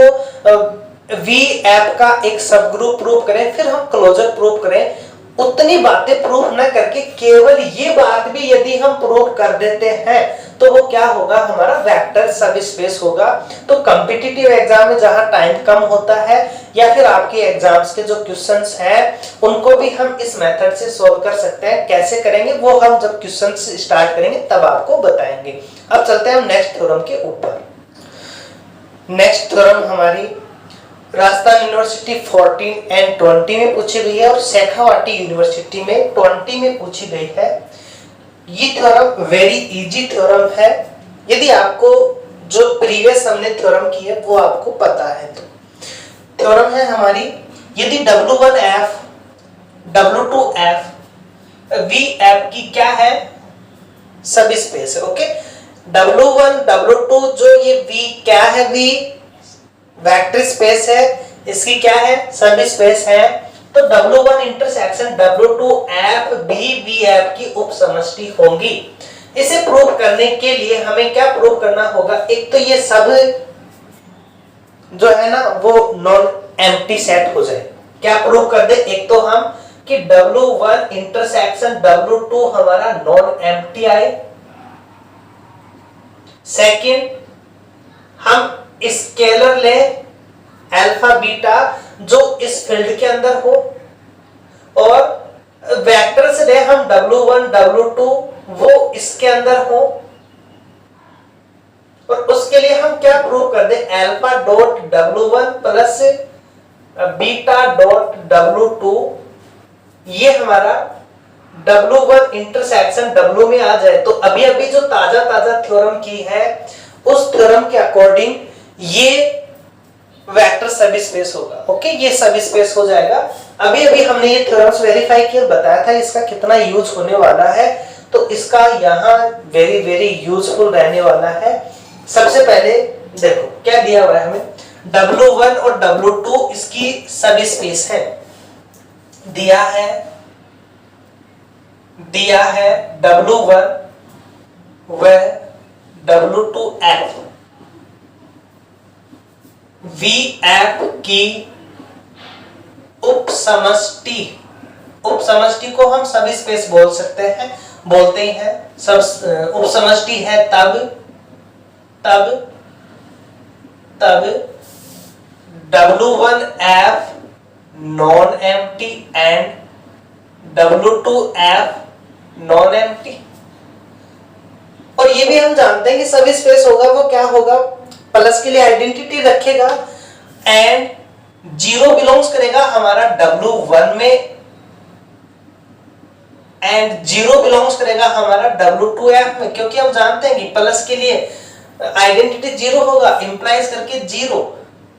वी ऐप का एक सब ग्रुप प्रूव करें, फिर हम क्लोजर प्रूव करें, उतनी बातें प्रूव न करके केवल ये बात भी यदि हम प्रूव कर देते हैं तो वो क्या होगा, हमारा वेक्टर सब स्पेस होगा। तो कॉम्पिटिटिव एग्जाम में जहां टाइम कम होता है या फिर आपके एग्जाम्स के जो क्वेश्चंस हैं उनको भी हम इस मेथड से सॉल्व कर सकते हैं। कैसे करेंगे वो हम जब क्वेश्चंस स्टार्ट करेंगे तब आपको बताएंगे। अब चलते हैं हम नेक्स्ट थ्योरम के ऊपर। नेक्स्ट थ्योरम हमारी राजस्थान यूनिवर्सिटी 14 एंड 20 में पूछी गई है और शेखावाटी यूनिवर्सिटी में 20 में पूछी गई है। ये थ्योरम वेरी इजी थ्योरम है, यदि आपको जो प्रीवियस हमने थ्योरम की है वो आपको पता है। तो थ्योरम है हमारी, यदि W1F W2F V ऐप की क्या है, सब स्पेस है। ओके, W1 W2 जो ये V क्या है, V वेक्टर स्पेस है, इसकी क्या है सब स्पेस है। तो W1 इंटरसेक्शन W2 ऐप भी V ऐप की उपसमष्टि होंगी। इसे प्रूव करने के लिए हमें क्या प्रूव करना होगा, एक तो ये सब जो है ना वो नॉन एम्प्टी सेट हो जाए। क्या प्रूव कर दे, एक तो हम कि W1 इंटरसेक्शन W2 हमारा नॉन एम्प्टी आए। सेकंड, हम स्केलर ले अल्फा बीटा जो इस फील्ड के अंदर हो, और वेक्टर्स ले हम W1 W2 वो इसके अंदर हो, और उसके लिए हम क्या प्रूव कर दे, alpha dot W1 plus beta dot W2 ये हमारा W1 इंटरसेक्शन W में आ जाए। तो अभी अभी जो ताजा ताजा थ्योरम की है उस थ्योरम के अकॉर्डिंग ये वेक्टर सब स्पेस होगा। ओके, ये सब स्पेस हो जाएगा। अभी अभी हमने ये थ्योरम्स वेरीफाई किया, बताया था इसका कितना यूज होने वाला है। तो इसका यहाँ वेरी वेरी यूजफुल रहने वाला है। सबसे पहले देखो क्या दिया हुआ है हमें, W1 और W2 इसकी सब स्पेस है, दिया है W1 व W2F V ऐप की उपसमष्टि को हम सब स्पेस बोल सकते हैं, बोलते हैं। सब उपसमष्टि है तब W1F non empty and W2F non empty. और ये भी हम जानते हैं कि सब स्पेस होगा वो क्या होगा, प्लस के लिए आइडेंटिटी रखेगा एंड जीरो बिलोंग्स करेगा हमारा W1 में एंड जीरो बिलोंग्स करेगा हमारा W2F में, क्योंकि हम जानते हैं कि प्लस के लिए आइडेंटिटी जीरो होगा, इंप्लाइज करके जीरो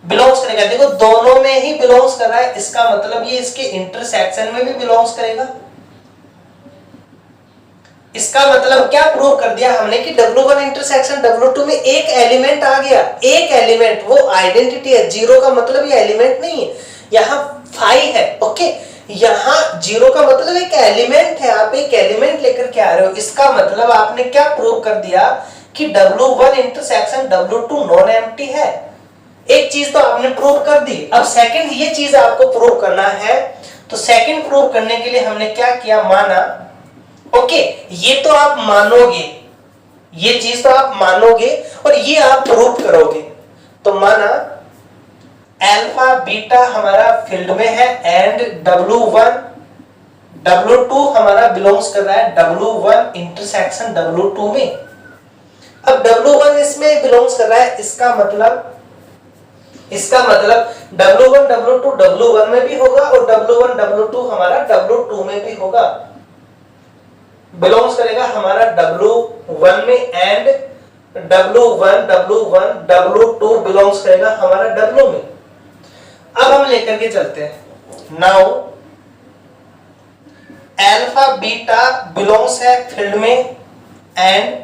बिलोंग्स करेगा। देखो दोनों में ही बिलोंग्स कर रहा है, इसका मतलब ये इसके इंटरसेक्शन में भी बिलोंग्स करेगा। इसका मतलब क्या प्रूव कर दिया हमने कि W1 इंटरसेक्शन W2 में एक एलिमेंट आ गया, एक एलिमेंट, वो आइडेंटिटी है। जीरो का मतलब ये एलिमेंट नहीं है, यहाँ 5 है। ओके, यहाँ जीरो का मतलब एक एलिमेंट है, आप एक एलिमेंट लेकर के आ रहे हो। इसका मतलब आपने क्या प्रूव कर दिया कि W1 intersection W2 non empty है। एक चीज तो आपने प्रूव कर दी। अब सेकंड ये चीज आपको प्रूव करना है, तो सेकंड प्रूव करने के लिए हमने क्या किया, माना। ओके, ये तो आप मानोगे, ये चीज तो आप मानोगे और ये आप प्रूव करोगे। तो माना अल्फा बीटा हमारा फील्ड में है एंड W1 W2 हमारा बिलोंग्स कर रहा है W1 इंटरसेक्शन W2 में। अब W1 इसमें बिलोंग्स कर रहा है, इसका मतलब W1 W2 W1 में भी होगा और W1 W2 हमारा W2 में भी होगा, बिलोंग्स करेगा हमारा W1 में एंड W1 W2 बिलोंग्स करेगा हमारा W में। अब हम लेकर के चलते हैं। नाउ अल्फा बीटा बिलोंग्स है फील्ड में एंड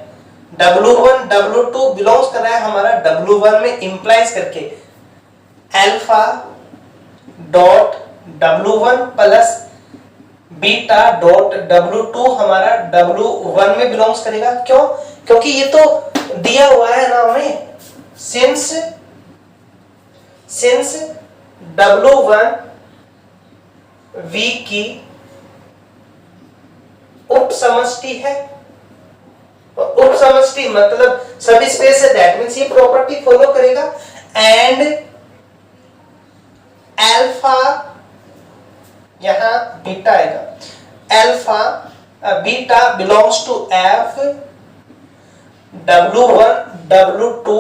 W1 W2 बिलोंग्स कर रहा है हमारा W1 में, इंप्लाइज करके alpha dot W1 plus beta dot W2 हमारा W1 में बिलोंग्स करेगा। क्यों? क्योंकि ये तो दिया हुआ है ना हमें, सिंस W1 V की उप समष्टि है, उप समष्टि मतलब सब स्पेस है, दैट मींस ये प्रॉपर्टी फॉलो करेगा। एंड अल्फा, यहां बीटा आएगा, alpha beta belongs to F, W1 W2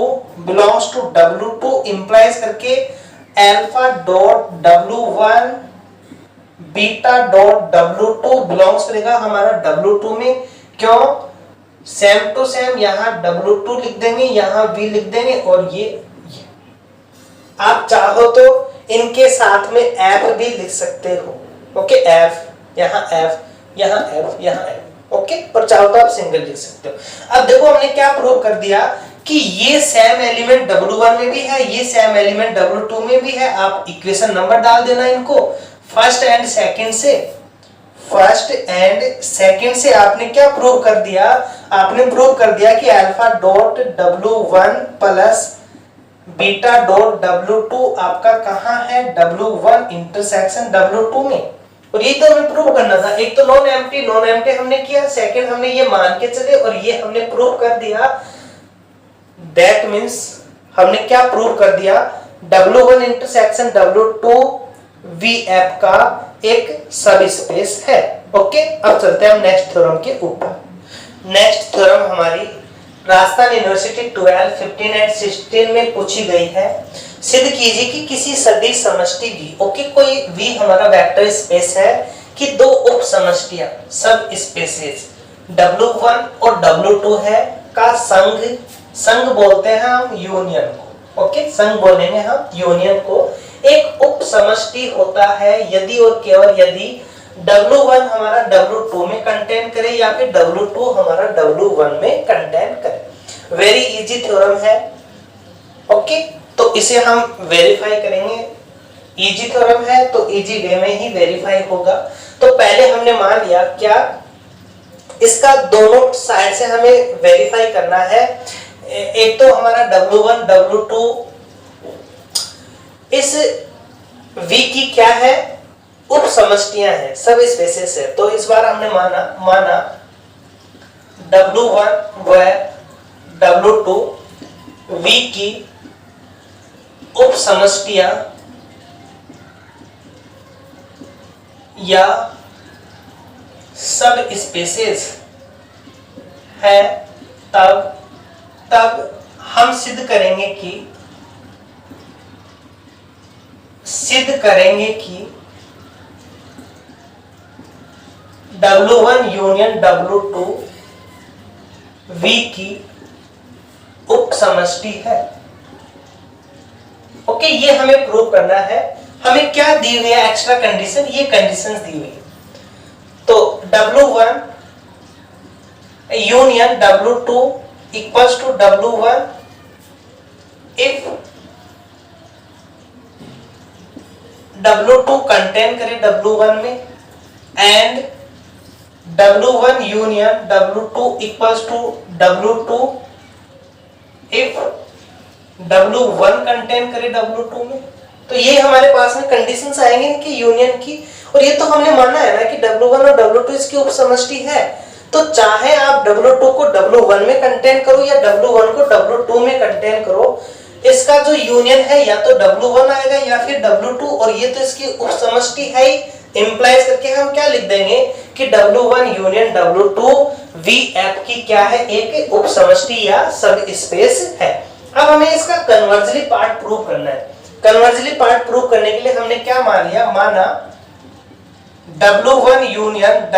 belongs to W2, implies करके alpha dot W1 beta dot W2 belongs करेगा हमारा W2 में। क्यों? सेम टू सेम, यहां W2 लिख देंगे, यहां V लिख देंगे और ये आप चाहो तो इनके साथ में F भी लिख सकते हो। ओके, F यहाँ F यहाँ F यहाँ F, ओके, और चाहो तो आप सिंगल लिख सकते हो। अब देखो हमने क्या प्रूव कर दिया कि ये सेम एलिमेंट W1 में भी है, ये सेम एलिमेंट W2 में भी है। आप इक्वेशन नंबर डाल देना इनको, फर्स्ट एंड सेकंड से आपने क्या प्रूव कर दिया, आपने प्रूव कर दिया कि alpha dot W1 plus beta dot W2 आपका कहां है, W1 इंटरसेक्शन W2 में। और ये तो हमें प्रूव करना था। एक तो नॉन एम्प्टी हमने किया, सेकंड हमने ये मान के चले और ये हमने प्रूव कर दिया। दैट मींस हमने क्या प्रूव कर दिया, W1 इंटरसेक्शन W2 VF का एक सब स्पेस है। ओके, अब चलते हैं हम नेक्स्ट थ्योरम के ऊपर। नेक्स्ट थ्योरम हमारी राजस्थान यूनिवर्सिटी 12, 15 एंड 16 में पूछी गई है। सिद्ध कीजिए कि किसी सदिश समष्टि V, ओके, कोई V हमारा वेक्टर स्पेस है कि दो उप समष्टियां सब स्पेसेस W1 और W2 है का संघ बोलते हैं हम यूनियन को। ओके, संघ बोलेंगे हम यूनियन को। एक उप समष्टि होता है यदि और केवल यदि W1 हमारा W2 में कंटेन करे या फिर W2 हमारा W1 में कंटेन करे। वेरी इजी थ्योरम है। ओके, तो इसे हम वेरीफाई करेंगे। इजी थ्योरम है तो इजी वे में ही वेरीफाई होगा। तो पहले हमने मान लिया क्या, इसका दोनों साइड से हमें वेरीफाई करना है। एक तो हमारा W1 W2 इस V की क्या है, उप समष्टियां हैं, सब स्पेसेस है। तो इस बार हमने माना W1 व W2 V की उप समष्टियां या सब स्पेसेस है, तब हम सिद्ध करेंगे कि W1 यूनियन W2 V की उप समष्टि है। ओके, ये हमें प्रूव करना है। हमें क्या दी हुई है एक्स्ट्रा कंडीशन, ये कंडीशंस दी हुई है। तो W1 union W2 equals to W1 if W2 contain करे W1 में, and W1 union W2 equals to W2 if W1 contain करे W2 में। तो ये हमारे पास में कंडीशंस आएंगे इनकी यूनियन की, और ये तो हमने माना है ना कि W1 और W2 इसकी उपसमष्टि है। तो चाहे आप W2 को W1 में कंटेन करो या W1 को W2 में कंटेन करो, इसका जो यूनियन है या तो W1 आएगा या फिर W2, और ये तो इसकी उपसमष्टि है ही। इंप्लाइज करके हम क्या लिख देंगे कि W1 यूनियन W2 VF की क्या है, एक उपसमष्टि या सब स्पेस है। अब हमें इसका कन्वर्जली पार्ट प्रूव करना है। कन्वर्जली पार्ट प्रूव करने के लिए हमने क्या मान लिया, माना W1 यूनियन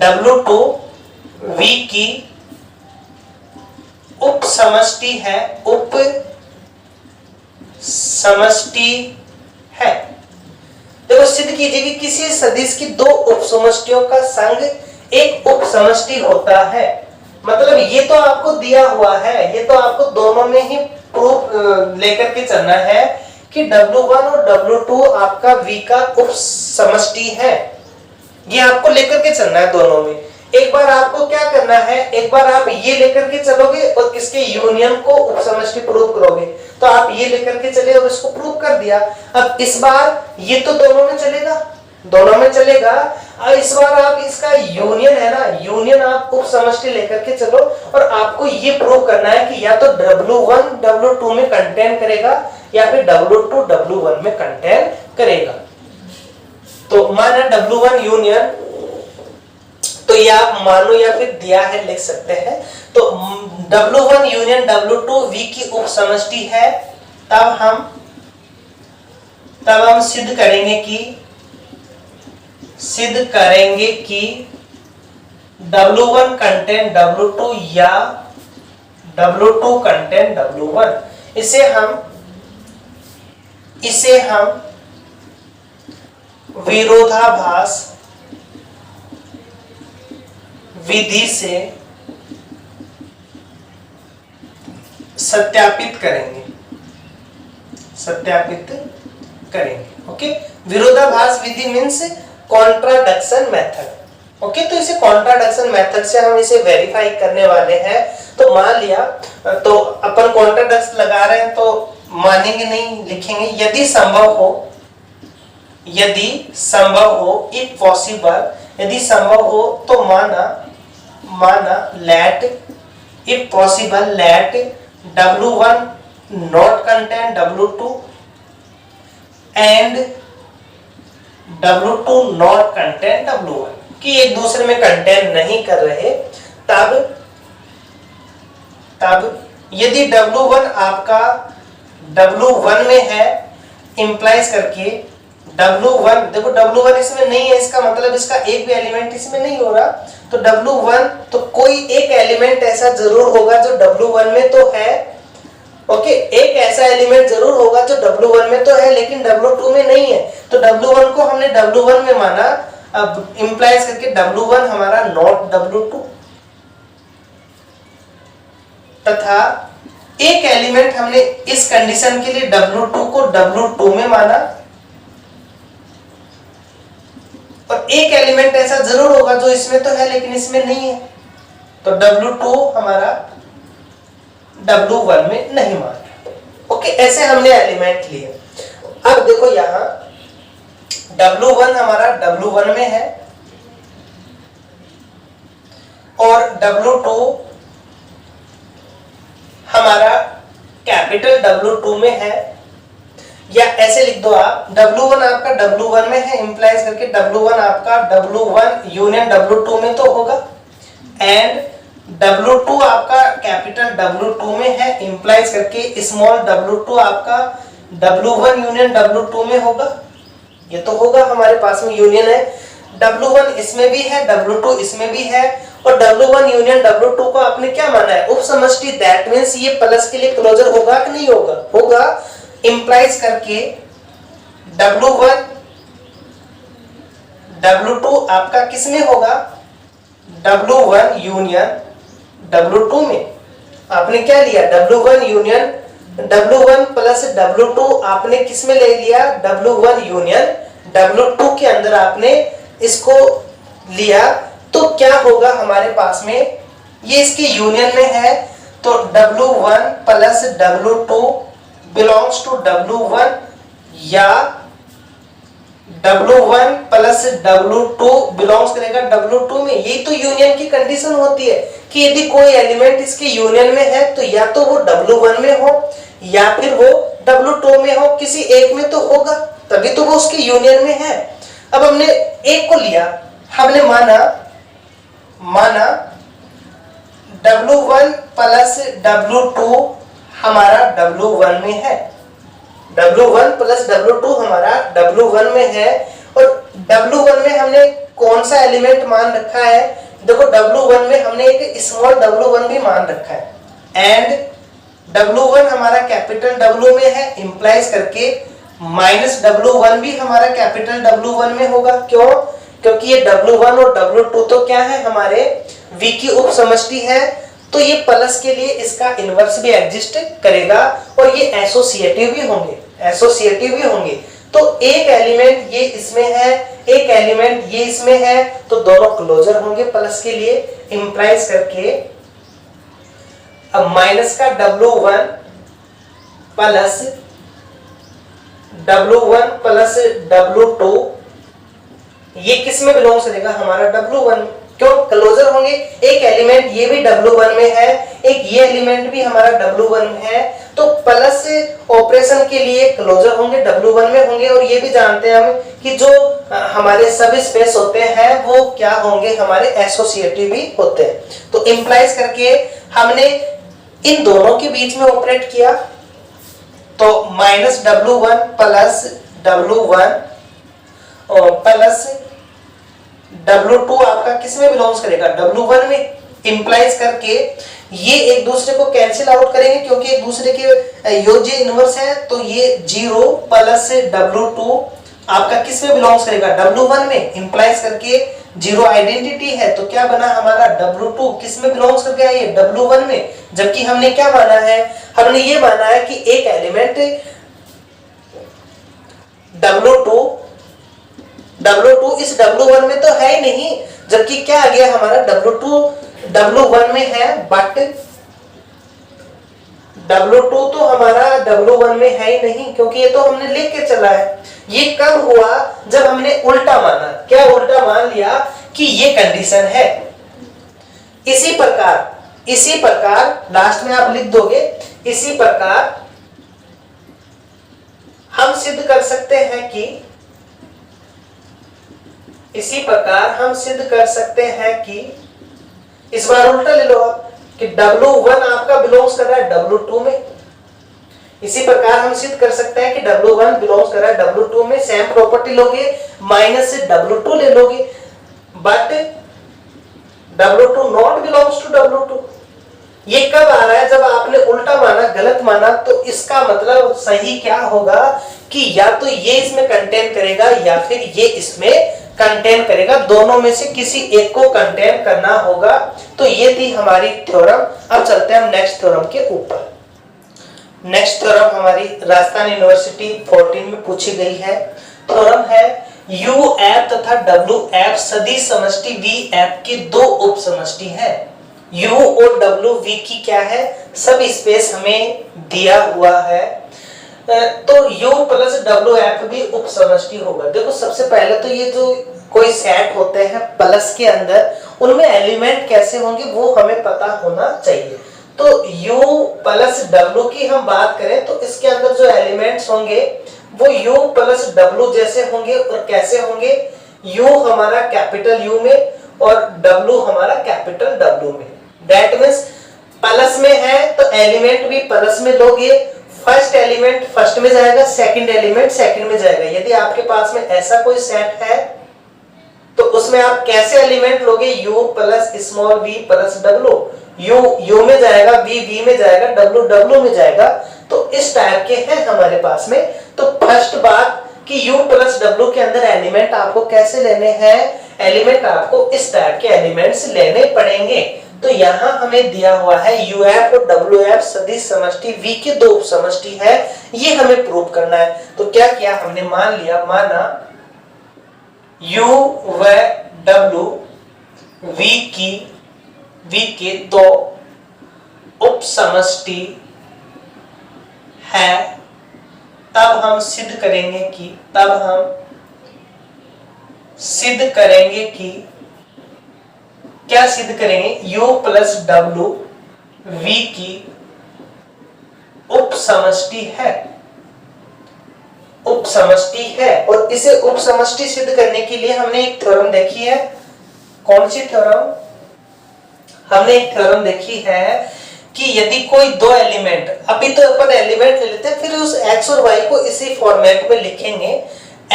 W2 V की उप समष्टि है। देखो, सिद्ध कीजिए कि किसी सदिश की दो उप समष्टियों का संग एक उप समष्टि होता है। मतलब ये तो आपको दिया हुआ है, ये तो आपको दोनों में ही प्रूफ लेकर के चलना है कि W1 और W2 आपका V का उप समष्टि है। ये आपको लेकर के चलना है दोनों में। एक बार आपको क्या करना है, एक बार आप ये लेकर के चलोगे और इसके यूनियन को उपसमष्टि प्रूव करोगे। तो आप ये लेकर के चले और इसको प्रूव कर दिया। अब इस बार ये तो दोनों में चलेगा। अब इस बार आप इसका यूनियन है ना, यूनियन आप उपसमष्टि लेकर के चलो, और आपको ये प्रूव करना है कि या तो W1 W2 में कंटेन करेगा या फिर W2 W1 में कंटेन करेगा। तो माना W1 यूनियन, तो ये आप मानो या फिर दिया है लिख सकते हैं। तो W1 यूनियन W2 V की उपसमष्टि है। तब हम सिद्ध करेंगे कि W1 कंटेन W2 या W2 कंटेन W1। इसे हम विरोधाभास विधि से सत्यापित करेंगे। ओके, विरोधाभास विधि मींस कॉन्ट्राडिक्शन मेथड। ओके, तो इसे कॉन्ट्राडिक्शन मेथड से हम इसे वेरीफाई करने वाले हैं। तो मान लिया, तो अपन कॉन्ट्राडिक्शन लगा रहे हैं तो मानेंगे नहीं, लिखेंगे यदि संभव हो इफ पॉसिबल, यदि संभव हो तो माना let if possible let W1 not contain W2 and W2 not contain W1, कि एक दूसरे में कंटेन नहीं कर रहे। तब यदि W1 आपका W1 में है, इंप्लाइज करके W1, देखो W1 इसमें नहीं है, इसका मतलब इसका एक भी एलिमेंट इसमें नहीं हो रहा। तो W1, तो कोई एक एलिमेंट ऐसा जरूर होगा जो W1 में तो है। ओके, एक ऐसा एलिमेंट जरूर होगा जो W1 में तो है लेकिन W2 में नहीं है। तो W1 को हमने W1 में माना, अब इंप्लाइज करके W1 हमारा नॉट W2, तथा एक एलिमेंट हमने इस कंडीशन के लिए W2 को W2 में माना, और एक एलिमेंट ऐसा जरूर होगा जो इसमें तो है लेकिन इसमें नहीं है। तो W2 हमारा W1 में नहीं माना। ओके, ऐसे हमने एलिमेंट लिए। अब देखो यहां W1 हमारा W1 में है और W2 हमारा कैपिटल W2 में है, या ऐसे लिख दो आप W1 आपका W1 में है, इंप्लाइज करके W1 आपका W1 यूनियन W2 में तो होगा, एंड W2 आपका कैपिटल W2 में है, इंप्लाइज करके स्मॉल W2 आपका W1 यूनियन W2 में होगा। ये तो होगा, हमारे पास में यूनियन है, W1 इसमें भी है, W2 इसमें भी है, और W1 यूनियन W2 को आपने क्या माना है, उप समष्टि। दैट मींस ये प्लस के लिए क्लोजर होगा कि नहीं होगा, होगा। इंप्लाइज करके W1 W2 आपका किस में होगा, W1 यूनियन W2 में। आपने क्या लिया, W1 union W1 plus W2 आपने किस में ले लिया, W1 यूनियन W2 के अंदर आपने इसको लिया। तो क्या होगा हमारे पास में, ये इसके यूनियन में है, तो W1 plus W2 belongs to W1, या W1 प्लस W2 बिलोंग्स करेगा W2 में। ये तो यूनियन की कंडीशन होती है कि यदि कोई एलिमेंट इसके यूनियन में है तो या तो वो W1 में हो या फिर वो W2 में हो, किसी एक में तो होगा, तभी तो वो उसके यूनियन में है। अब हमने एक को लिया, हमने माना W1 प्लस W2 हमारा W1 में है, W1 प्लस W2 हमारा W1 में है, और W1 में हमने कौन सा एलिमेंट मान रखा है, देखो W1 में हमने एक स्मॉल W1 भी मान रखा है, एंड W1 हमारा कैपिटल W में है, इंप्लाइज करके माइनस W1 भी हमारा कैपिटल W1 में होगा। क्यों, क्योंकि ये W1 और W2 तो क्या है, हमारे V की उप समष्टि है, तो ये प्लस के लिए इसका इनवर्स भी एग्जिस्ट करेगा, और ये एसोसिएटिव भी होंगे। तो एक एलिमेंट ये इसमें है, एक एलिमेंट ये इसमें है, तो दोनों क्लोजर होंगे प्लस के लिए, इंप्लाइज करके अब माइनस का W1 प्लस W2 ये किस में बिलोंग करेगा, हमारा W1। क्यों, क्लोजर होंगे, एक एलिमेंट ये भी W1 में है, एक ये एलिमेंट भी हमारा W1 में है, तो प्लस ऑपरेशन के लिए क्लोजर होंगे, W1 में होंगे। और ये भी जानते हैं हम कि जो हमारे सब स्पेस होते हैं वो क्या होंगे, हमारे एसोसिएटिव भी होते हैं। तो इंप्लाइज करके हमने इन दोनों के बीच में ऑपरेट किया, तो माइनस W1 प्लस W1 और प्लस W2 आपका किस में बिलोंग्स करेगा, W1 में। इंप्लाइज करके ये एक दूसरे को कैंसिल आउट करेंगे क्योंकि एक दूसरे के योज्य इनवर्स है, तो ये 0 प्लस W2 आपका किस में बिलोंग्स करेगा, W1 में। इंप्लाइज करके 0 आइडेंटिटी है, तो क्या बना हमारा W2 किस में बिलोंग्स कर गया, ये W1 में। जबकि हमने क्या माना है, हमने ये माना है कि एक एलिमेंट W2 इस W1 में तो है ही नहीं, जबकि क्या आ गया हमारा W2 W1 में है, बट W2 तो हमारा W1 में है ही नहीं, क्योंकि ये तो हमने लेके चला है। ये कब हुआ, जब हमने उल्टा माना। क्या उल्टा मान लिया कि ये कंडीशन है। इसी प्रकार लास्ट में आप लिख दोगे, इसी प्रकार हम सिद्ध कर सकते हैं कि इस बार उल्टा ले लो आप कि W1 आपका बिलोंग्स कर रहा है W2 में। इसी प्रकार हम सिद्ध कर सकते हैं कि W1 बिलोंग्स कर रहा है W2 में। सेम प्रॉपर्टी लोगे, माइनस से W2 ले लोगे, but W2 not belongs to W2। ये कब आ रहा है, जब आपने उल्टा माना, गलत माना। तो इसका मतलब सही क्या होगा कि या तो ये इसमें कंटेन करेगा या फिर ये इसमें कंटेन करेगा, दोनों में से किसी एक को कंटेन करना होगा। तो ये थी हमारी थ्योरम। अब चलते हैं हम नेक्स्ट थ्योरम के ऊपर। नेक्स्ट थ्योरम हमारी राजस्थान यूनिवर्सिटी 14 में पूछी गई है। थ्योरम है U F तथा W F सदिश समष्टि V F की दो उप समष्टि है। U और W V की क्या है, सब स्पेस हमें दिया हुआ है, तो U प्लस W F भी उप समष्टि होगा। देखो सबसे पहले तो ये जो कोई सेट होते हैं प्लस के अंदर, उनमें एलिमेंट कैसे होंगे वो हमें पता होना चाहिए। तो U प्लस W की हम बात करें तो इसके अंदर जो एलिमेंट्स होंगे वो U प्लस W जैसे होंगे। और कैसे होंगे, U हमारा कैपिटल U में और W हमारा कैपिटल W में। दैट मीन्स प्लस में है तो एलिमेंट भी प्लस में लोगे, फर्स्ट एलिमेंट फर्स्ट में जाएगा, सेकंड एलिमेंट सेकंड में जाएगा। यदि आपके पास में ऐसा कोई सेट है तो उसमें आप कैसे एलिमेंट लोगे, u plus small v plus w, u में जाएगा, v में जाएगा, w में जाएगा। तो इस टाइप के हैं हमारे पास में। तो फर्स्ट बात कि u प्लस w के अंदर एलिमेंट आपको कैसे लेने हैं, एलिमेंट आपको इस टाइप के एलिमेंट्स लेने पड़ेंगे। तो यहां हमें दिया हुआ है uf और wf सदिश समष्टि v के दो उप समष्टि है, ये हमें प्रूव करना है। तो क्या किया हमने, माना u व w v के दो उप समष्टि है, तब हम सिद्ध करेंगे कि क्या सिद्ध करेंगे, u प्लस w v की उप समष्टि है। और इसे उप समष्टि सिद्ध करने के लिए हमने एक थ्योरम देखी है। कौन सी थ्योरम? हमने एक थ्योरम देखी है कि यदि कोई दो एलिमेंट, अभी तो अपन एलिमेंट ले लेते हैं, फिर उस x और y को इसी फॉर्मेट में लिखेंगे।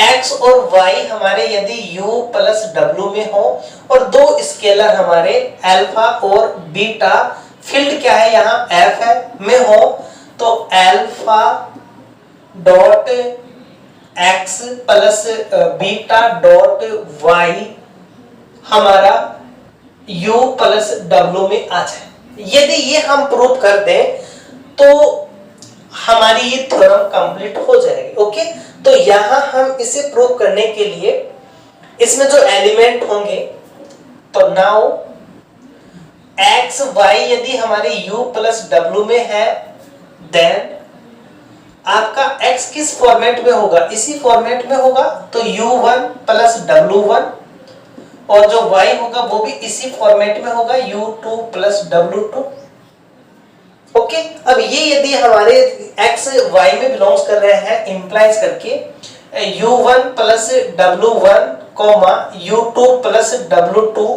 x और y हमारे यदि u प्लस w में हो और दो स्केलर हमारे अल्फा और बीटा, फील्ड क्या है यहाँ f है में हो, तो alpha dot x plus beta dot y हमारा u प्लस w में आ जाए। यदि ये हम प्रूव कर दें तो हमारी ये थ्योरम कंप्लीट हो जाएगी। ओके, तो यहां हम इसे प्रूव करने के लिए इसमें जो एलिमेंट होंगे, तो नाउ x y यदि हमारे u प्लस w में है, देन आपका x किस फॉर्मेट में होगा, इसी फॉर्मेट में होगा, तो u1 प्लस w1, और जो y होगा वो भी इसी फॉर्मेट में होगा, u2 प्लस w2। ओके, अब ये यदि हमारे x y में बिलोंग्स कर रहे हैं, इंप्लाइज करके u1 plus w1 u2 plus w2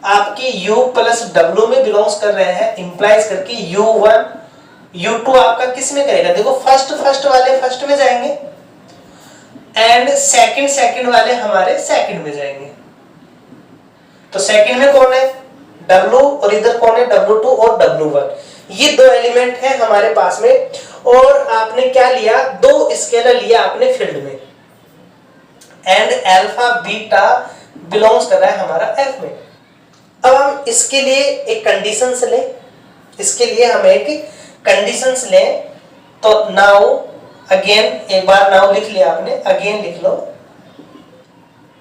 आपकी u प्लस w में बिलोंग्स कर रहे हैं, इंप्लाइज करके u1 u2 आपका किस में करेगा, देखो फर्स्ट वाले फर्स्ट में जाएंगे एंड सेकंड वाले हमारे सेकंड में जाएंगे। तो सेकंड में कौन है, w, और इधर कौन है, w2 और w1। ये दो एलिमेंट हैं हमारे पास में, और आपने क्या लिया, दो स्केलर लिया आपने फील्ड में, एंड अल्फा बीटा बिलोंग्स कर रहा है हमारा f में। अब हम इसके लिए एक कंडीशंस लें, इसके लिए हम एक कंडीशंस लें। तो नाउ अगेन, एक बार नाउ लिख लिया आपने, अगेन लिख लो,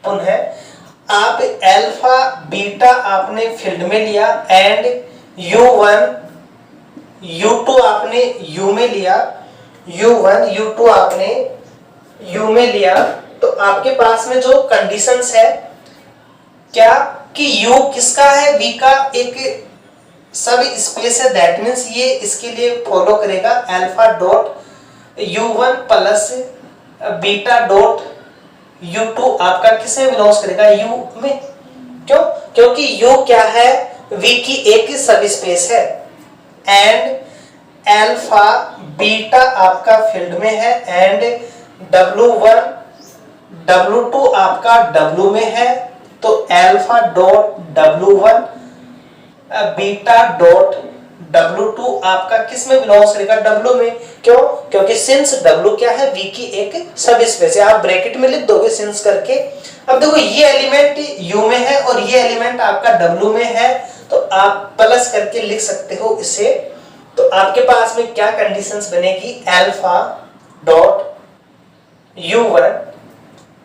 पुनः आप अल्फा बीटा आपने फील्ड में लिया एंड u1 u2 आपने u में लिया, u1 u2 आपने u में लिया। तो आपके पास में जो कंडीशंस है क्या कि u किसका है, v का एक सब स्पेस है, दैट मींस ये इसके लिए फॉलो करेगा alpha dot u1 plus beta dot u2 आपका किस में बिलोंग्स करेगा, u में। क्यों? क्योंकि u क्या है, v की एक सब स्पेस है, एंड अल्फा बीटा आपका फील्ड में है, एंड w1 w2 आपका w में है। तो alpha dot w1 beta dot w2 आपका किस में बिलोंग्स करेगा, w में। क्यों? क्योंकि सिंस w क्या है, v की एक सब स्पेस है, आप ब्रैकेट में लिख दोगे सिंस करके। अब देखो ये एलिमेंट u में है और ये एलिमेंट आपका w में है, तो आप प्लस करके लिख सकते हो इसे। तो आपके पास में क्या कंडीशंस बनेगी, alpha dot u1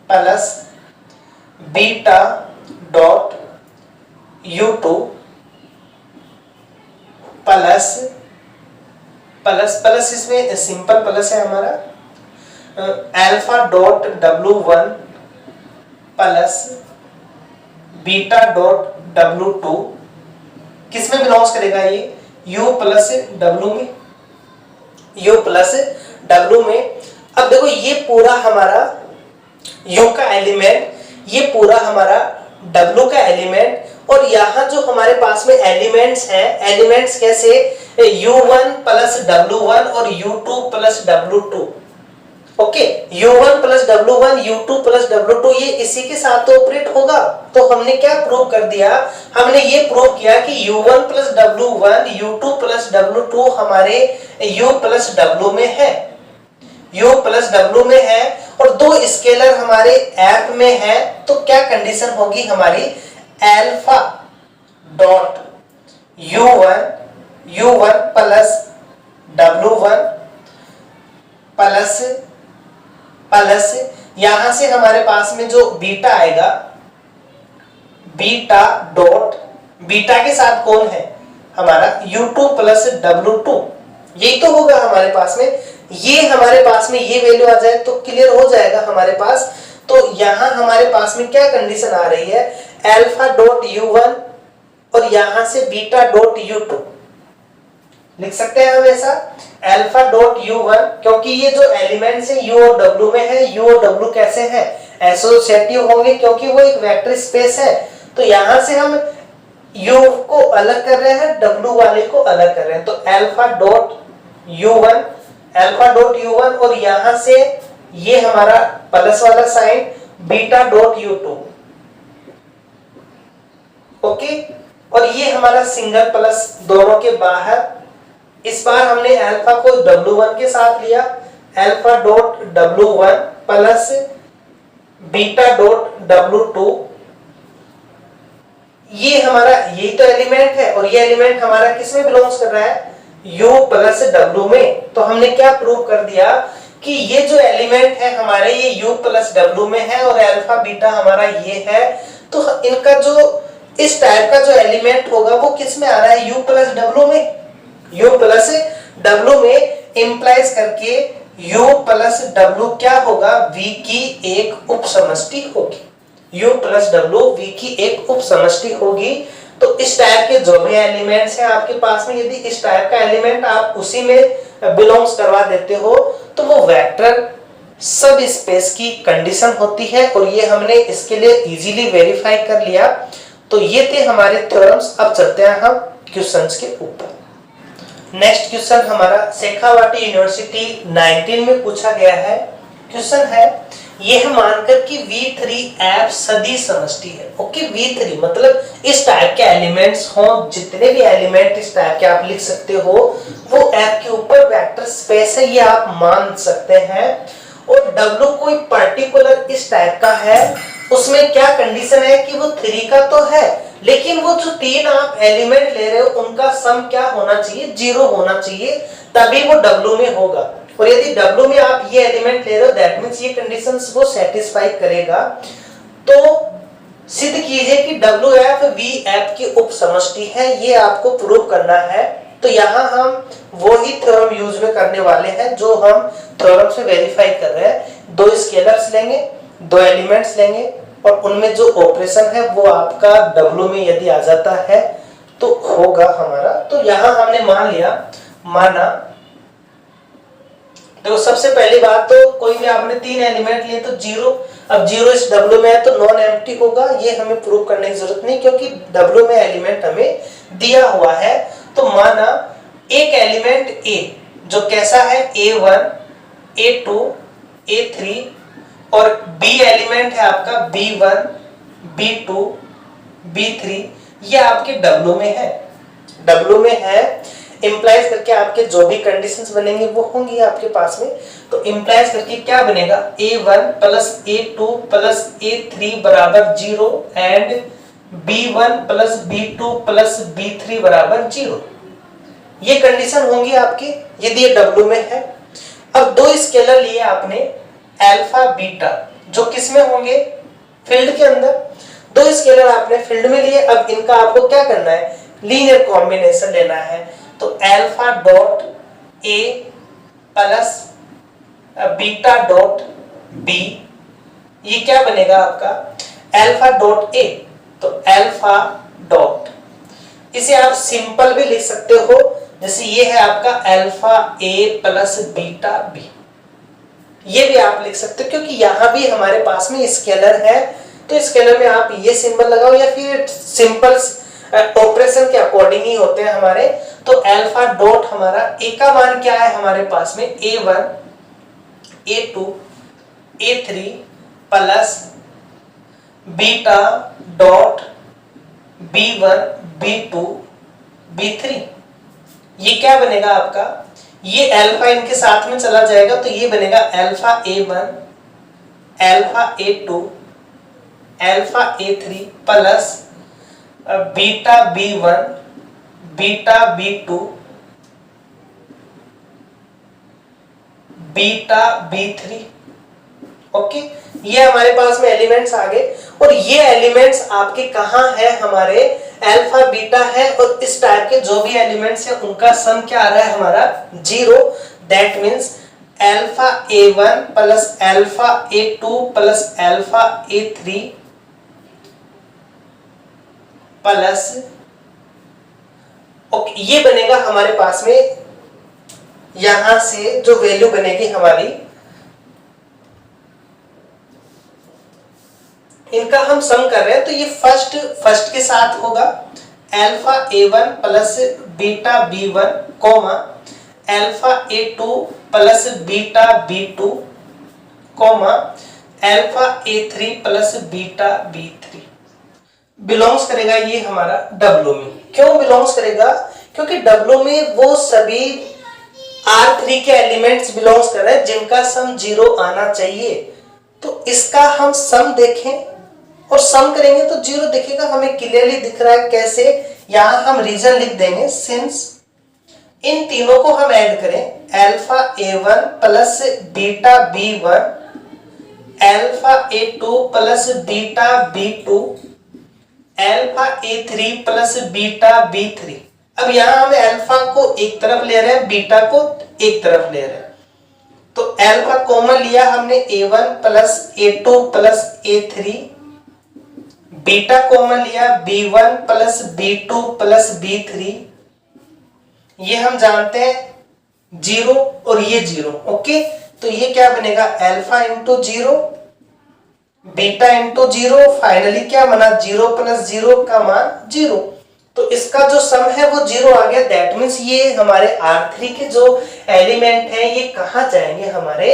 plus beta dot u2 plus plus इसमें सिंपल प्लस है हमारा, alpha dot w1 plus beta dot w2 किस में बिलोंग्स करेगा, ये u प्लस w में, u प्लस w में। अब देखो ये पूरा हमारा u का एलिमेंट, ये पूरा हमारा w का एलिमेंट, और यहाँ जो हमारे पास में एलिमेंट्स हैं, एलिमेंट्स कैसे, u1 प्लस w1 और u2 plus w2। Okay, u1 plus w1, u2 plus w2 ये इसी के साथ तो ऑपरेट होगा। तो हमने क्या प्रूव कर दिया, हमने ये प्रूव किया कि u1 plus w1, u2 plus w2 हमारे u प्लस w में है, u प्लस w में है, और दो स्केलर हमारे ऐप में है। तो क्या कंडीशन होगी हमारी, alpha dot u1 plus w1 plus यहां से हमारे पास में जो बीटा आएगा, बीटा डॉट, बीटा के साथ कौन है हमारा u2 प्लस w2, यही तो होगा हमारे पास में। ये हमारे पास में ये वैल्यू आ जाए तो क्लियर हो जाएगा हमारे पास। तो यहां हमारे पास में क्या कंडीशन आ रही है, अल्फा डॉट u1 और यहां से बीटा डॉट u2 लिख सकते हैं हम ऐसा, अल्फा डॉट u1, क्योंकि ये जो एलिमेंट्स है u और w में है, u और w कैसे हैं, एसोसिएटिव होंगे क्योंकि वो एक वेक्टर स्पेस है। तो यहां से हम u को अलग कर रहे हैं, w वाले को अलग कर रहे हैं। तो अल्फा डॉट u1 और यहां से ये हमारा प्लस वाला sign beta dot u2। Okay, और ये हमारा सिंगल प्लस दोनों के बाहर। इस बार हमने अल्फा को w1 के साथ लिया, alpha dot w1 plus beta dot w2। ये हमारा यही तो एलिमेंट है और ये एलिमेंट हमारा किस में बिलोंग्स कर रहा है, u प्लस w में। तो हमने क्या प्रूव कर दिया कि ये जो एलिमेंट है हमारे ये u प्लस w में है और अल्फा बीटा हमारा ये है। तो इनका जो इस टाइप का जो एलिमेंट होगा वो किस में आ रहा है, u प्लस w में। u प्लस w में इंप्लाइज करके u प्लस w क्या होगा, v की एक उपसमष्टि होगी, u प्लस w v की एक उपसमष्टि होगी। तो इस टाइप के जो भी एलिमेंट्स हैं आपके पास में, यदि इस टाइप का एलिमेंट आप उसी में बिलोंग्स करवा देते हो तो वो वेक्टर सब स्पेस की कंडीशन होती है। और ये हमने इसके लिए इजीली वेरीफाई कर लिया। तो ये थे हमारे थ्योरम्स। अब चलते हैं हम क्वेश्चंस के ऊपर। नेक्स्ट क्वेश्चन हमारा शेखावाटी यूनिवर्सिटी 19 में पूछा गया है। क्वेश्चन है, यह मानकर कि V3 ऐप सदिश समष्टि है। ओके, V3 मतलब इस टाइप के एलिमेंट्स हो, जितने भी एलिमेंट इस टाइप के आप लिख सकते हो वो ऐप के ऊपर वेक्टर स्पेस है, ये आप मान सकते हैं। और W कोई पर्टिकुलर इस टाइप का है, उसमें क्या कंडीशन है कि वो 3 का तो है, लेकिन वो जो 3 आप एलिमेंट ले रहे हो उनका सम क्या होना चाहिए, 0 होना चाहिए, तभी वो W में होगा। और यदि W में आप ये एलिमेंट ले रहे हो दैट मींस ये कंडीशंस वो सेटिस्फाई करेगा। तो सिद्ध कीजिए कि WF VF की उपसमष्टि है, ये आपको प्रूव करना है। तो यहाँ हम वो ही थ्योरम यूज में करने वाले हैं जो हम थ्योरम से वेरीफाई कर रहे हैं। 2 स्केलर्स लेंगे, 2 एलिमेंट्स लेंगे और उनमें जो ऑपरेशन है वो आपका W में यदि आ जाता है तो होगा हमारा। तो यहाँ हमने माना देखो, सबसे पहली बात तो कोई भी आपने 3 एलिमेंट लिए तो 0। अब 0 इस W में है तो नॉन एम्प्टी होगा, ये हमें प्रूव करने की जरूरत नहीं क्योंकि W में एलिमेंट हमें दिया हुआ है। तो माना एक एलिमेंट A जो कैसा है, A1 A2 A3 और B एलिमेंट है आपका B1 B2 B3, ये आपके W में है, W में है। इंप्लाइज करके आपके जो भी कंडीशंस बनेंगे वो होंगी आपके पास में। तो इंप्लाइज करके क्या बनेगा, A1 plus A2 plus A3 बराबर 0 and B1 plus B2 plus B3 बराबर 0। ये कंडीशन होंगी आपकी यदि ये W में है। अब 2 स्केलर लिए आपने अल्फा बीटा, जो किस में होंगे, फील्ड के अंदर। 2 स्केलर आपने फील्ड में लिए। अब इनका आपको क्या करना है, लीनियर कॉम्बिनेशन लेना है। तो alpha dot A plus beta dot B, ये क्या बनेगा आपका अल्फा डॉट A। तो अल्फा डॉट, इसे आप सिंपल भी लिख सकते हो, जैसे ये है आपका alpha A plus beta B, ये भी आप लिख सकते हो क्योंकि यहां भी हमारे पास में स्केलर है। तो स्केलर में आप ये सिंबल लगाओ या फिर सिंपल ऑपरेशन के अकॉर्डिंग ही होते हैं हमारे। तो अल्फा डॉट हमारा ए का मान क्या है हमारे पास में A1 A2 A3 plus beta dot B1 B2 B3। ये क्या बनेगा आपका, ये अल्फा इनके साथ में चला जाएगा तो ये बनेगा alpha A1 alpha A2 alpha A3 plus beta B1 beta B2 beta B3। Okay, ये हमारे पास में एलिमेंट्स आ गए और ये एलिमेंट्स आपके कहाँ है, हमारे अल्फा बीटा है और इस टाइप के जो भी एलिमेंट्स है उनका सम क्या आ रहा है हमारा 0। That means alpha A1 plus alpha A2 plus alpha A3 plus okay, ये बनेगा हमारे पास में यहां से जो वैल्यू बनेगी हमारी, इनका हम सम कर रहे हैं तो ये फर्स्ट के साथ होगा alpha A1 plus beta B1 comma alpha A2 plus beta B2 comma alpha A3 plus beta B3। Belongs करेगा ये हमारा W में। क्यों बिलोंग्स करेगा, क्योंकि W में वो सभी R3 के एलिमेंट्स बिलोंग्स कर रहे हैं जिनका सम 0 आना चाहिए। तो इसका हम सम देखें और सम करेंगे तो 0 दिखेगा, हमें क्लियरली दिख रहा है। कैसे, यहां हम रीजन लिख देंगे, सिंस इन तीनों को हम ऐड करें alpha A1 plus beta B1 alpha A2 plus beta B2 alpha A3 plus beta B3। अब यहां हम अल्फा को एक तरफ ले रहे हैं, बीटा को एक तरफ ले रहे हैं, तो अल्फा कॉमन लिया हमने A1 plus A2 plus A3, beta common लिया B1 plus B2 plus B3। ये हम जानते हैं 0 और ये 0। ओके, तो ये क्या बनेगा alpha into 0 beta into 0, finally क्या बना 0 प्लस 0 का मान 0। तो इसका जो सम है वो 0 आ गया। दैट मीन्स ये हमारे R3 के जो एलिमेंट हैं ये कहाँ जाएंगे, हमारे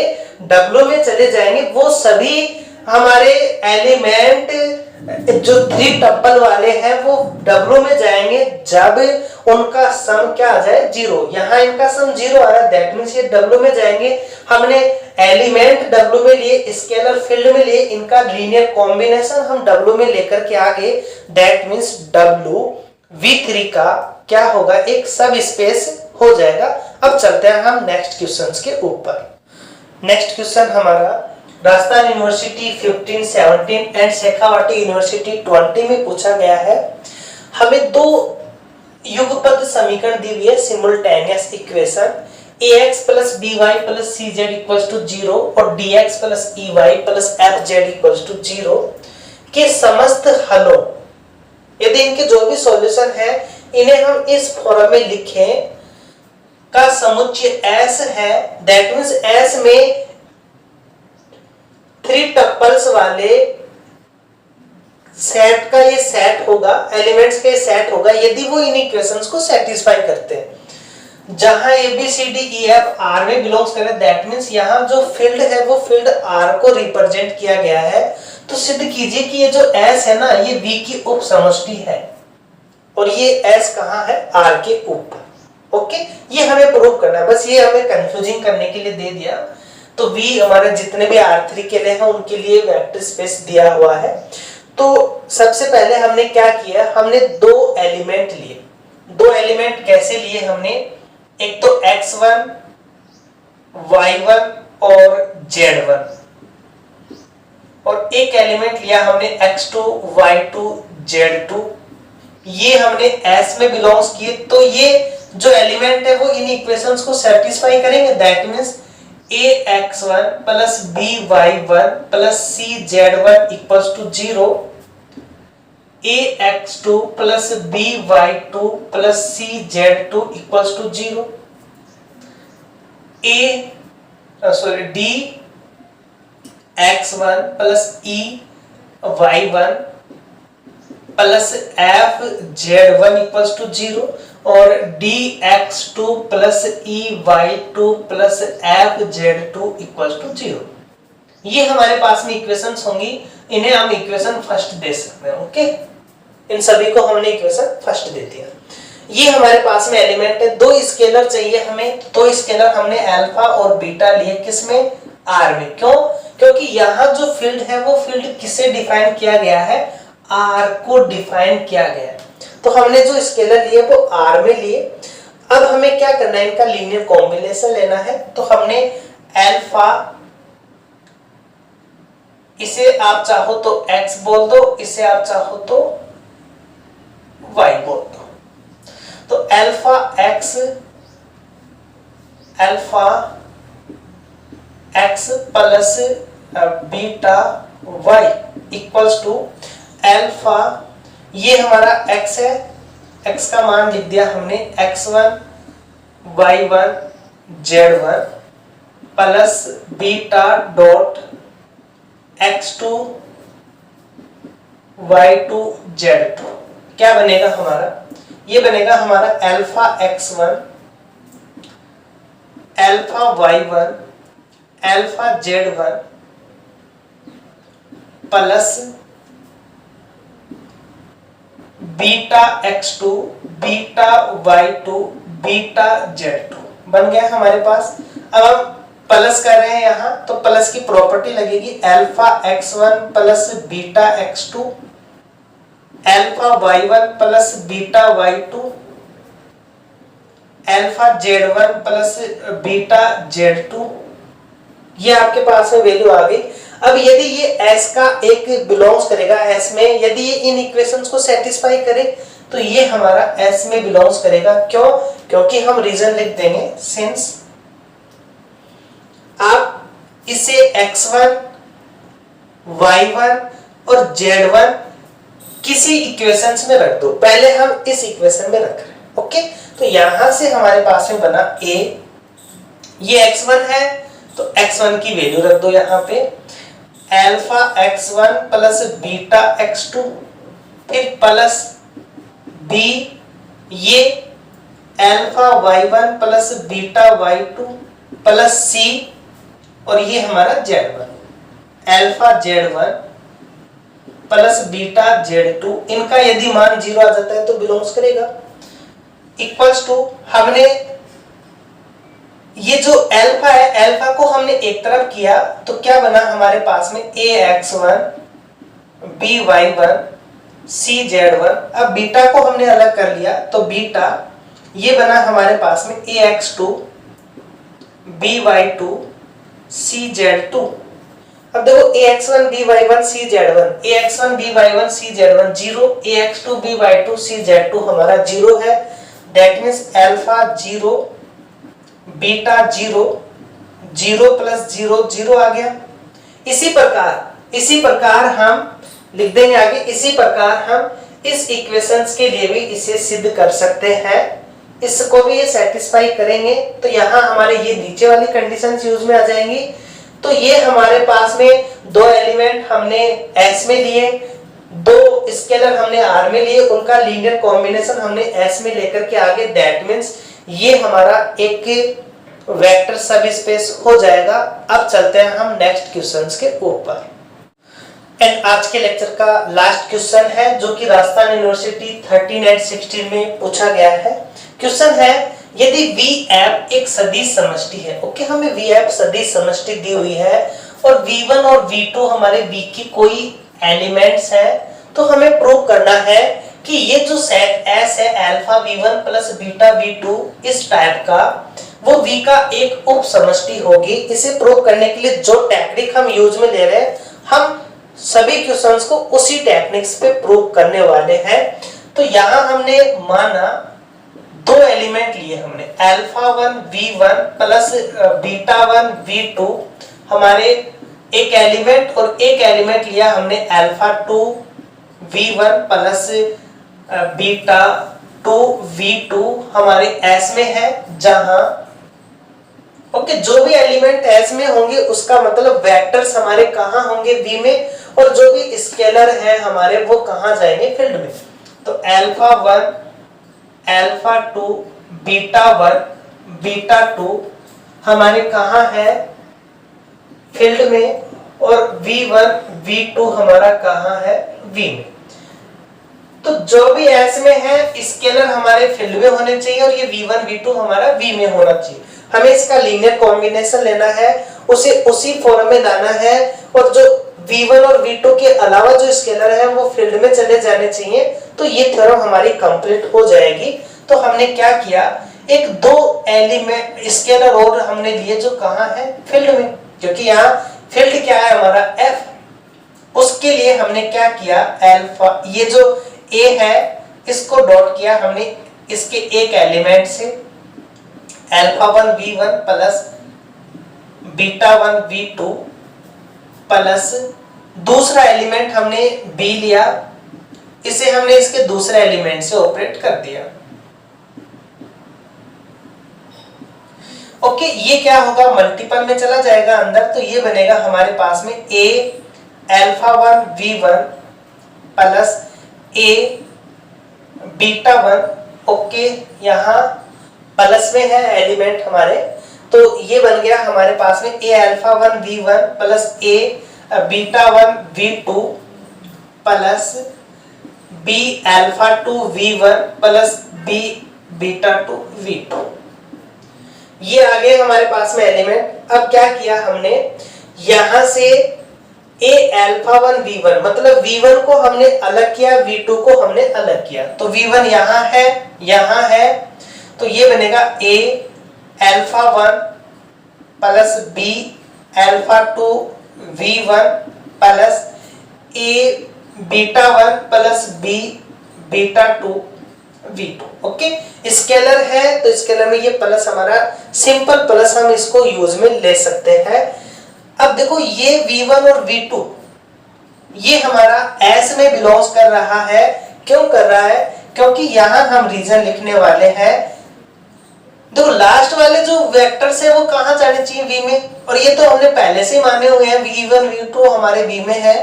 W में चले जाएंगे। वो सभी हमारे एलिमेंट जो 3 टप्पल वाले हैं वो W में जाएंगे जब उनका सम क्या आ जाए 0। यहाँ इनका सम 0 आ रहा है, दैट मीन्स ये W में जाएंगे। हमने एलिमेंट W में लिए, स्केलर फील्ड में लिए, इनका लीनियर कॉम्बिनेशन हम W में लेकर के आ गए। दैट मीन्स W V3 का क्या होगा, एक सब स्पेस हो जाएगा। अब चलते हैं हम नेक्स्ट क्वेश्चंस के ऊपर। नेक्स्ट क्वेश्चन हमारा Rajasthan university 15, 17 and Shekhawati university 20 में पूछा गया है। हमें दो युगपत समीकरण दी हुई है, simultaneous equation ax plus by plus cz equals to 0 और dx plus ey plus fz equals to 0 के समस्त हलों, यदि इनके जो भी सॉल्यूशन है इन्हें हम इस फॉर्म में लिखें का समुच्चय S है। दैट मींस S में 3 टप्पल्स वाले सेट का ये सेट होगा, एलिमेंट्स का ये सेट होगा यदि वो इन इक्वेशंस को सेटिस्फाई करते हैं। जहां ABCDEF R में बिलोंग्स करे, दैट मींस यहाँ जो फील्ड है वो फील्ड R को रिप्रेजेंट किया गया है। तो सिद्ध कीजिए कि ये जो S है ना ये V की उप समष्टि है और ये S कहाँ है, R के ऊपर। ओके, ये हमें प्रूव करना है, बस ये हमें कंफ्यूजिंग करने के लिए दे दिया। तो V हमारे जितने भी R3 के लिए हैं उनके लिए वेक्टर स्पेस दिया हुआ है। तो सबसे पहले हमने क्या किया, हमने 2 एलिमेंट लिए। 2 एलिमेंट कैसे लिए हमने, एक तो x1 y1 और z1 और एक एलिमेंट लिया हमने x2 y2 z2। ये हमने S में बिलोंग्स किए, तो ये जो एलिमेंट है वो इन इक्वेशंस को सेटिस्फाई करेंगे। That means ax1 plus by1 plus cz1 equals to 0, ax2 plus by2 plus cz2 equals to 0, d x1 plus e y1 plus F z1 equals to 0 और dx2 plus ey2 plus F z2 equals to 0। ये हमारे पास में इक्वेशंस होंगी, इन्हें हम इक्वेशन फर्स्ट दे सकते हैं। ओके, इन सभी को हमने इक्वेशन फर्स्ट दे दिया। ये हमारे पास में एलिमेंट है, दो स्केलर चाहिए हमें, दो स्केलर हमने अल्फा और बीटा लिए, किसमें, आर में। क्यों? क्योंकि यहाँ जो फील्ड है वो फील्ड किसे डिफाइन किया गया है, आर को डिफाइन किया गया है। तो हमने जो स्केलर लिए वो आर में लिए। अब हमें क्या करना है, इनका लीनियर कॉम्बिनेशन लेना है। तो हमने अल्फा, इसे आप चाहो तो x बोल दो, इसे आप चाहो तो y बोल दो। तो alpha x plus beta y equals to alpha, ये हमारा x है, x का मान लिख दिया हमने x1 y1 z1 plus beta dot x2 y2 z2। क्या बनेगा हमारा, ये बनेगा हमारा alpha x1 alpha y1 alpha z1 plus beta x2 beta y2 beta z2 बन गया हमारे पास। अब हम प्लस कर रहे हैं यहाँ, तो प्लस की प्रॉपर्टी लगेगी, alpha x1 plus beta x2 alpha y1 plus beta y2 alpha z1 plus beta z2। ये आपके पास में वैल्यू आ गई। अब यदि ये s का एक बिलोंग्स करेगा s में, यदि ये इन इक्वेशंस को सेटिस्फाई करे तो ये हमारा s में बिलोंग्स करेगा। क्यों? क्योंकि हम रीजन लिख देंगे, सिंस आप इसे x1 y1 और z1 किसी इक्वेशंस में रख दो। पहले हम इस इक्वेशन में रख रहे हैं। ओके, तो यहां से हमारे पास में बना a, ये x1 है तो x1 की वैल्यू रख दो यहां पे, alpha x1 plus beta x2, फिर प्लस b, ये alpha y1 plus beta y2 plus c, और ये हमारा z1 alpha z1 plus beta z2। इनका यदि मान 0 आ जाता है तो बिलोंग्स करेगा, इक्वल्स टू, हमने ये जो अल्फा है, अल्फा को हमने एक तरफ किया तो क्या बना हमारे पास में, ax1 by1 cz1। अब बीटा को हमने अलग कर लिया तो बीटा, ये बना हमारे पास में ax2 by2 cz2। अब देखो ax1 by1 cz1, ax1 by1 cz1 0, ax2 by2 cz2 हमारा 0 है। That means alpha 0 beta 0, 0 plus 0 0 आ गया। इसी प्रकार हम लिख देंगे आगे, इसी प्रकार हम इस इक्वेशंस के लिए भी इसे सिद्ध कर सकते हैं, इसको भी ये सेटिस्फाई करेंगे। तो यहाँ हमारे ये नीचे वाली कंडीशंस यूज में आ जाएंगी। तो ये हमारे पास में दो एलिमेंट हमने S में लिए, दो स्केलर हमने R में लिए, उनका लीनियर कॉम्बिनेशन हमने S में लेकर के आगे, दैट मींस ये हमारा एक वेक्टर सब स्पेस हो जाएगा। अब चलते हैं हम नेक्स्ट क्वेश्चंस के ऊपर। एंड आज के लेक्चर का लास्ट क्वेश्चन है जो कि राजस्थान यूनिवर्सिटी 13 एंड 16 में पूछा गया है। क्वेश्चन है, यदि Vf एक सदिश समष्टि है, ओके, हमें Vf सदिश समष्टि दी हुई है और V1 और V2 हमारे V की कोई एलिमेंट्स है, तो हमें प्रूव करना है कि ये जो सेट S है alpha V1 plus beta V2 इस टाइप का, वो V का एक उप समष्टि होगी। इसे प्रूव करने के लिए जो टेक्निक हम यूज में ले रहे हैं, हम सभी क्वेश्चंस को उसी टेक्निक्स पे प्रूव करने वाले हैं। तो यहाँ हमने माना दो एलिमेंट लिए हमने, alpha 1 V1 plus beta 1 V2 हमारे एक एलिमेंट, और एक एलिमेंट लिया हमने alpha 2 V1 plus beta 2 V2 हमारे S में है, जहां ओके जो भी एलिमेंट S में होंगे उसका मतलब वेक्टर्स हमारे कहां होंगे, V में, और जो भी स्केलर है हमारे वो कहाँ जाएंगे, फील्ड में। तो अल्फा 1 अल्फा 2 बीटा 1 बीटा 2 हमारे कहाँ है, फील्ड में, और V1 V2 हमारा कहाँ है, V में। तो जो भी S में है स्केलर हमारे फील्ड में होने चाहिए और ये V1 V2 हमारा V में होना चाहिए। हमें इसका लीनियर कॉम्बिनेशन लेना है, उसे उसी फॉर्म में लाना है, और जो V1 और V2 के अलावा जो स्केलर है वो फील्ड में चले जाने चाहिए। तो ये थ्योरम हमारी कंप्लीट हो जाएगी। तो हमने क्या किया, एक दो एलिमेंट स्केलर और हमने लिए जो कहाँ है, फील्ड में, क्योंकि यहाँ फील्ड क्या है हमारा F। उसके लिए हमने क्या किया, अल्फा, ये जो A है इसको डॉट किया हमने इसके एक एलिमेंट से, alpha 1 V1 plus beta 1 V2 plus दूसरा एलिमेंट हमने B लिया, इसे हमने इसके दूसरे एलिमेंट से ऑपरेट कर दिया। ओके, ये क्या होगा, मल्टीपल में चला जाएगा अंदर, तो ये बनेगा हमारे पास में A alpha 1 V1 plus A beta 1। Okay, यहाँ प्लस में है एलिमेंट हमारे, तो ये बन गया हमारे पास में A alpha 1 V1 plus A beta 1 V2 plus B alpha 2 V1 plus B beta 2 V2। ये आ गए हमारे पास में एलिमेंट। अब क्या किया हमने, यहां से A अल्फा 1 V1 मतलब V1 को हमने अलग किया, V2 को हमने अलग किया। तो V1 यहां है, तो ये बनेगा A alpha 1 plus B alpha 2 V1 plus A beta 1 plus B beta 2 V2। Okay, scalar है तो स्केलर में ये प्लस हमारा सिंपल प्लस हम इसको यूज में ले सकते हैं। अब देखो ये V1 और V2 ये हमारा S में बिलोंग्स कर रहा है। क्यों कर रहा है, क्योंकि यहां हम रीजन लिखने वाले हैं। देखो लास्ट वाले जो वेक्टर्स है वो कहां जाने चाहिए, V में, और ये तो हमने पहले से ही माने हुए हैं V1 V2 हमारे V में है,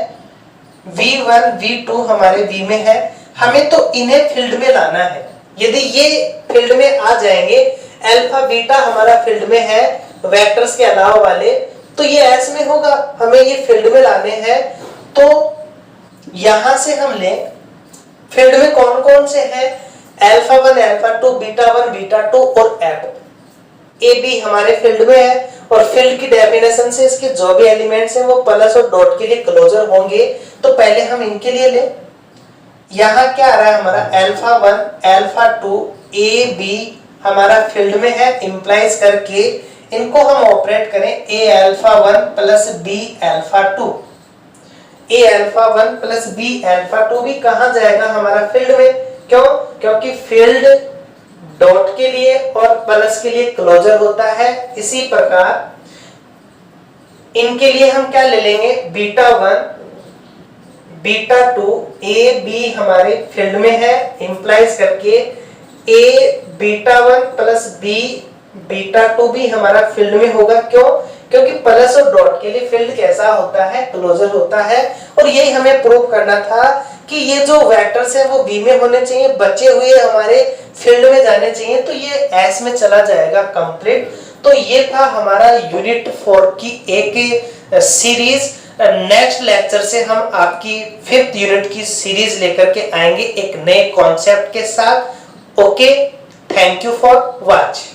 V1 V2 हमारे V में है। हमें तो इन्हें फील्ड में लाना है। यदि ये फील्ड में आ जाएंगे, अल्फा बीटा हमारा फील्ड में है वेक्टर्स के अलावा वाले, तो ये S में होगा, हमें ये फील्ड में लाने हैं। तो यहां से हम ले, फील्ड में कौन कौन से हैं, अल्फा 1 अल्फा 2 बीटा 1 बीटा 2 और F। A B हमारे फील्ड में है, और फील्ड की डेफिनेशन से इसके जो भी एलिमेंट्स हैं वो प्लस और डॉट के लिए क्लोजर होंगे। तो पहले हम इनके लिए ले, यहाँ क्या आ रहा है हमारा अल्फा 1 अल्फा 2 A B हमारा फील्ड में है, इंप्लाइज करके इनको हम ऑपरेट करें A alpha 1 plus B alpha 2। A alpha 1 plus B alpha 2 भी कहां जाएगा, हमारा फील्ड में। क्यों, क्योंकि फील्ड डॉट के लिए और प्लस के लिए क्लोजर होता है। इसी प्रकार इनके लिए हम क्या ले लेंगे, बीटा 1 बीटा 2 A B हमारे फील्ड में है, इंप्लाइज करके A beta 1 plus B beta 2 भी हमारा फील्ड में होगा। क्यों, क्योंकि प्लस और डॉट के लिए फील्ड कैसा होता है, क्लोजर होता है। और यही हमें प्रूव करना था कि ये जो वेक्टर्स है वो B में होने चाहिए, बचे हुए हमारे फील्ड में जाने चाहिए। तो ये S में चला जाएगा कंप्लीट। तो ये था हमारा यूनिट 4 की एक सीरीज। नेक्स्ट लेक्चर से हम आपकी 5th यूनिट की सीरीज लेकर के आएंगे एक नए कॉन्सेप्ट के साथ। Okay, thank you for watch.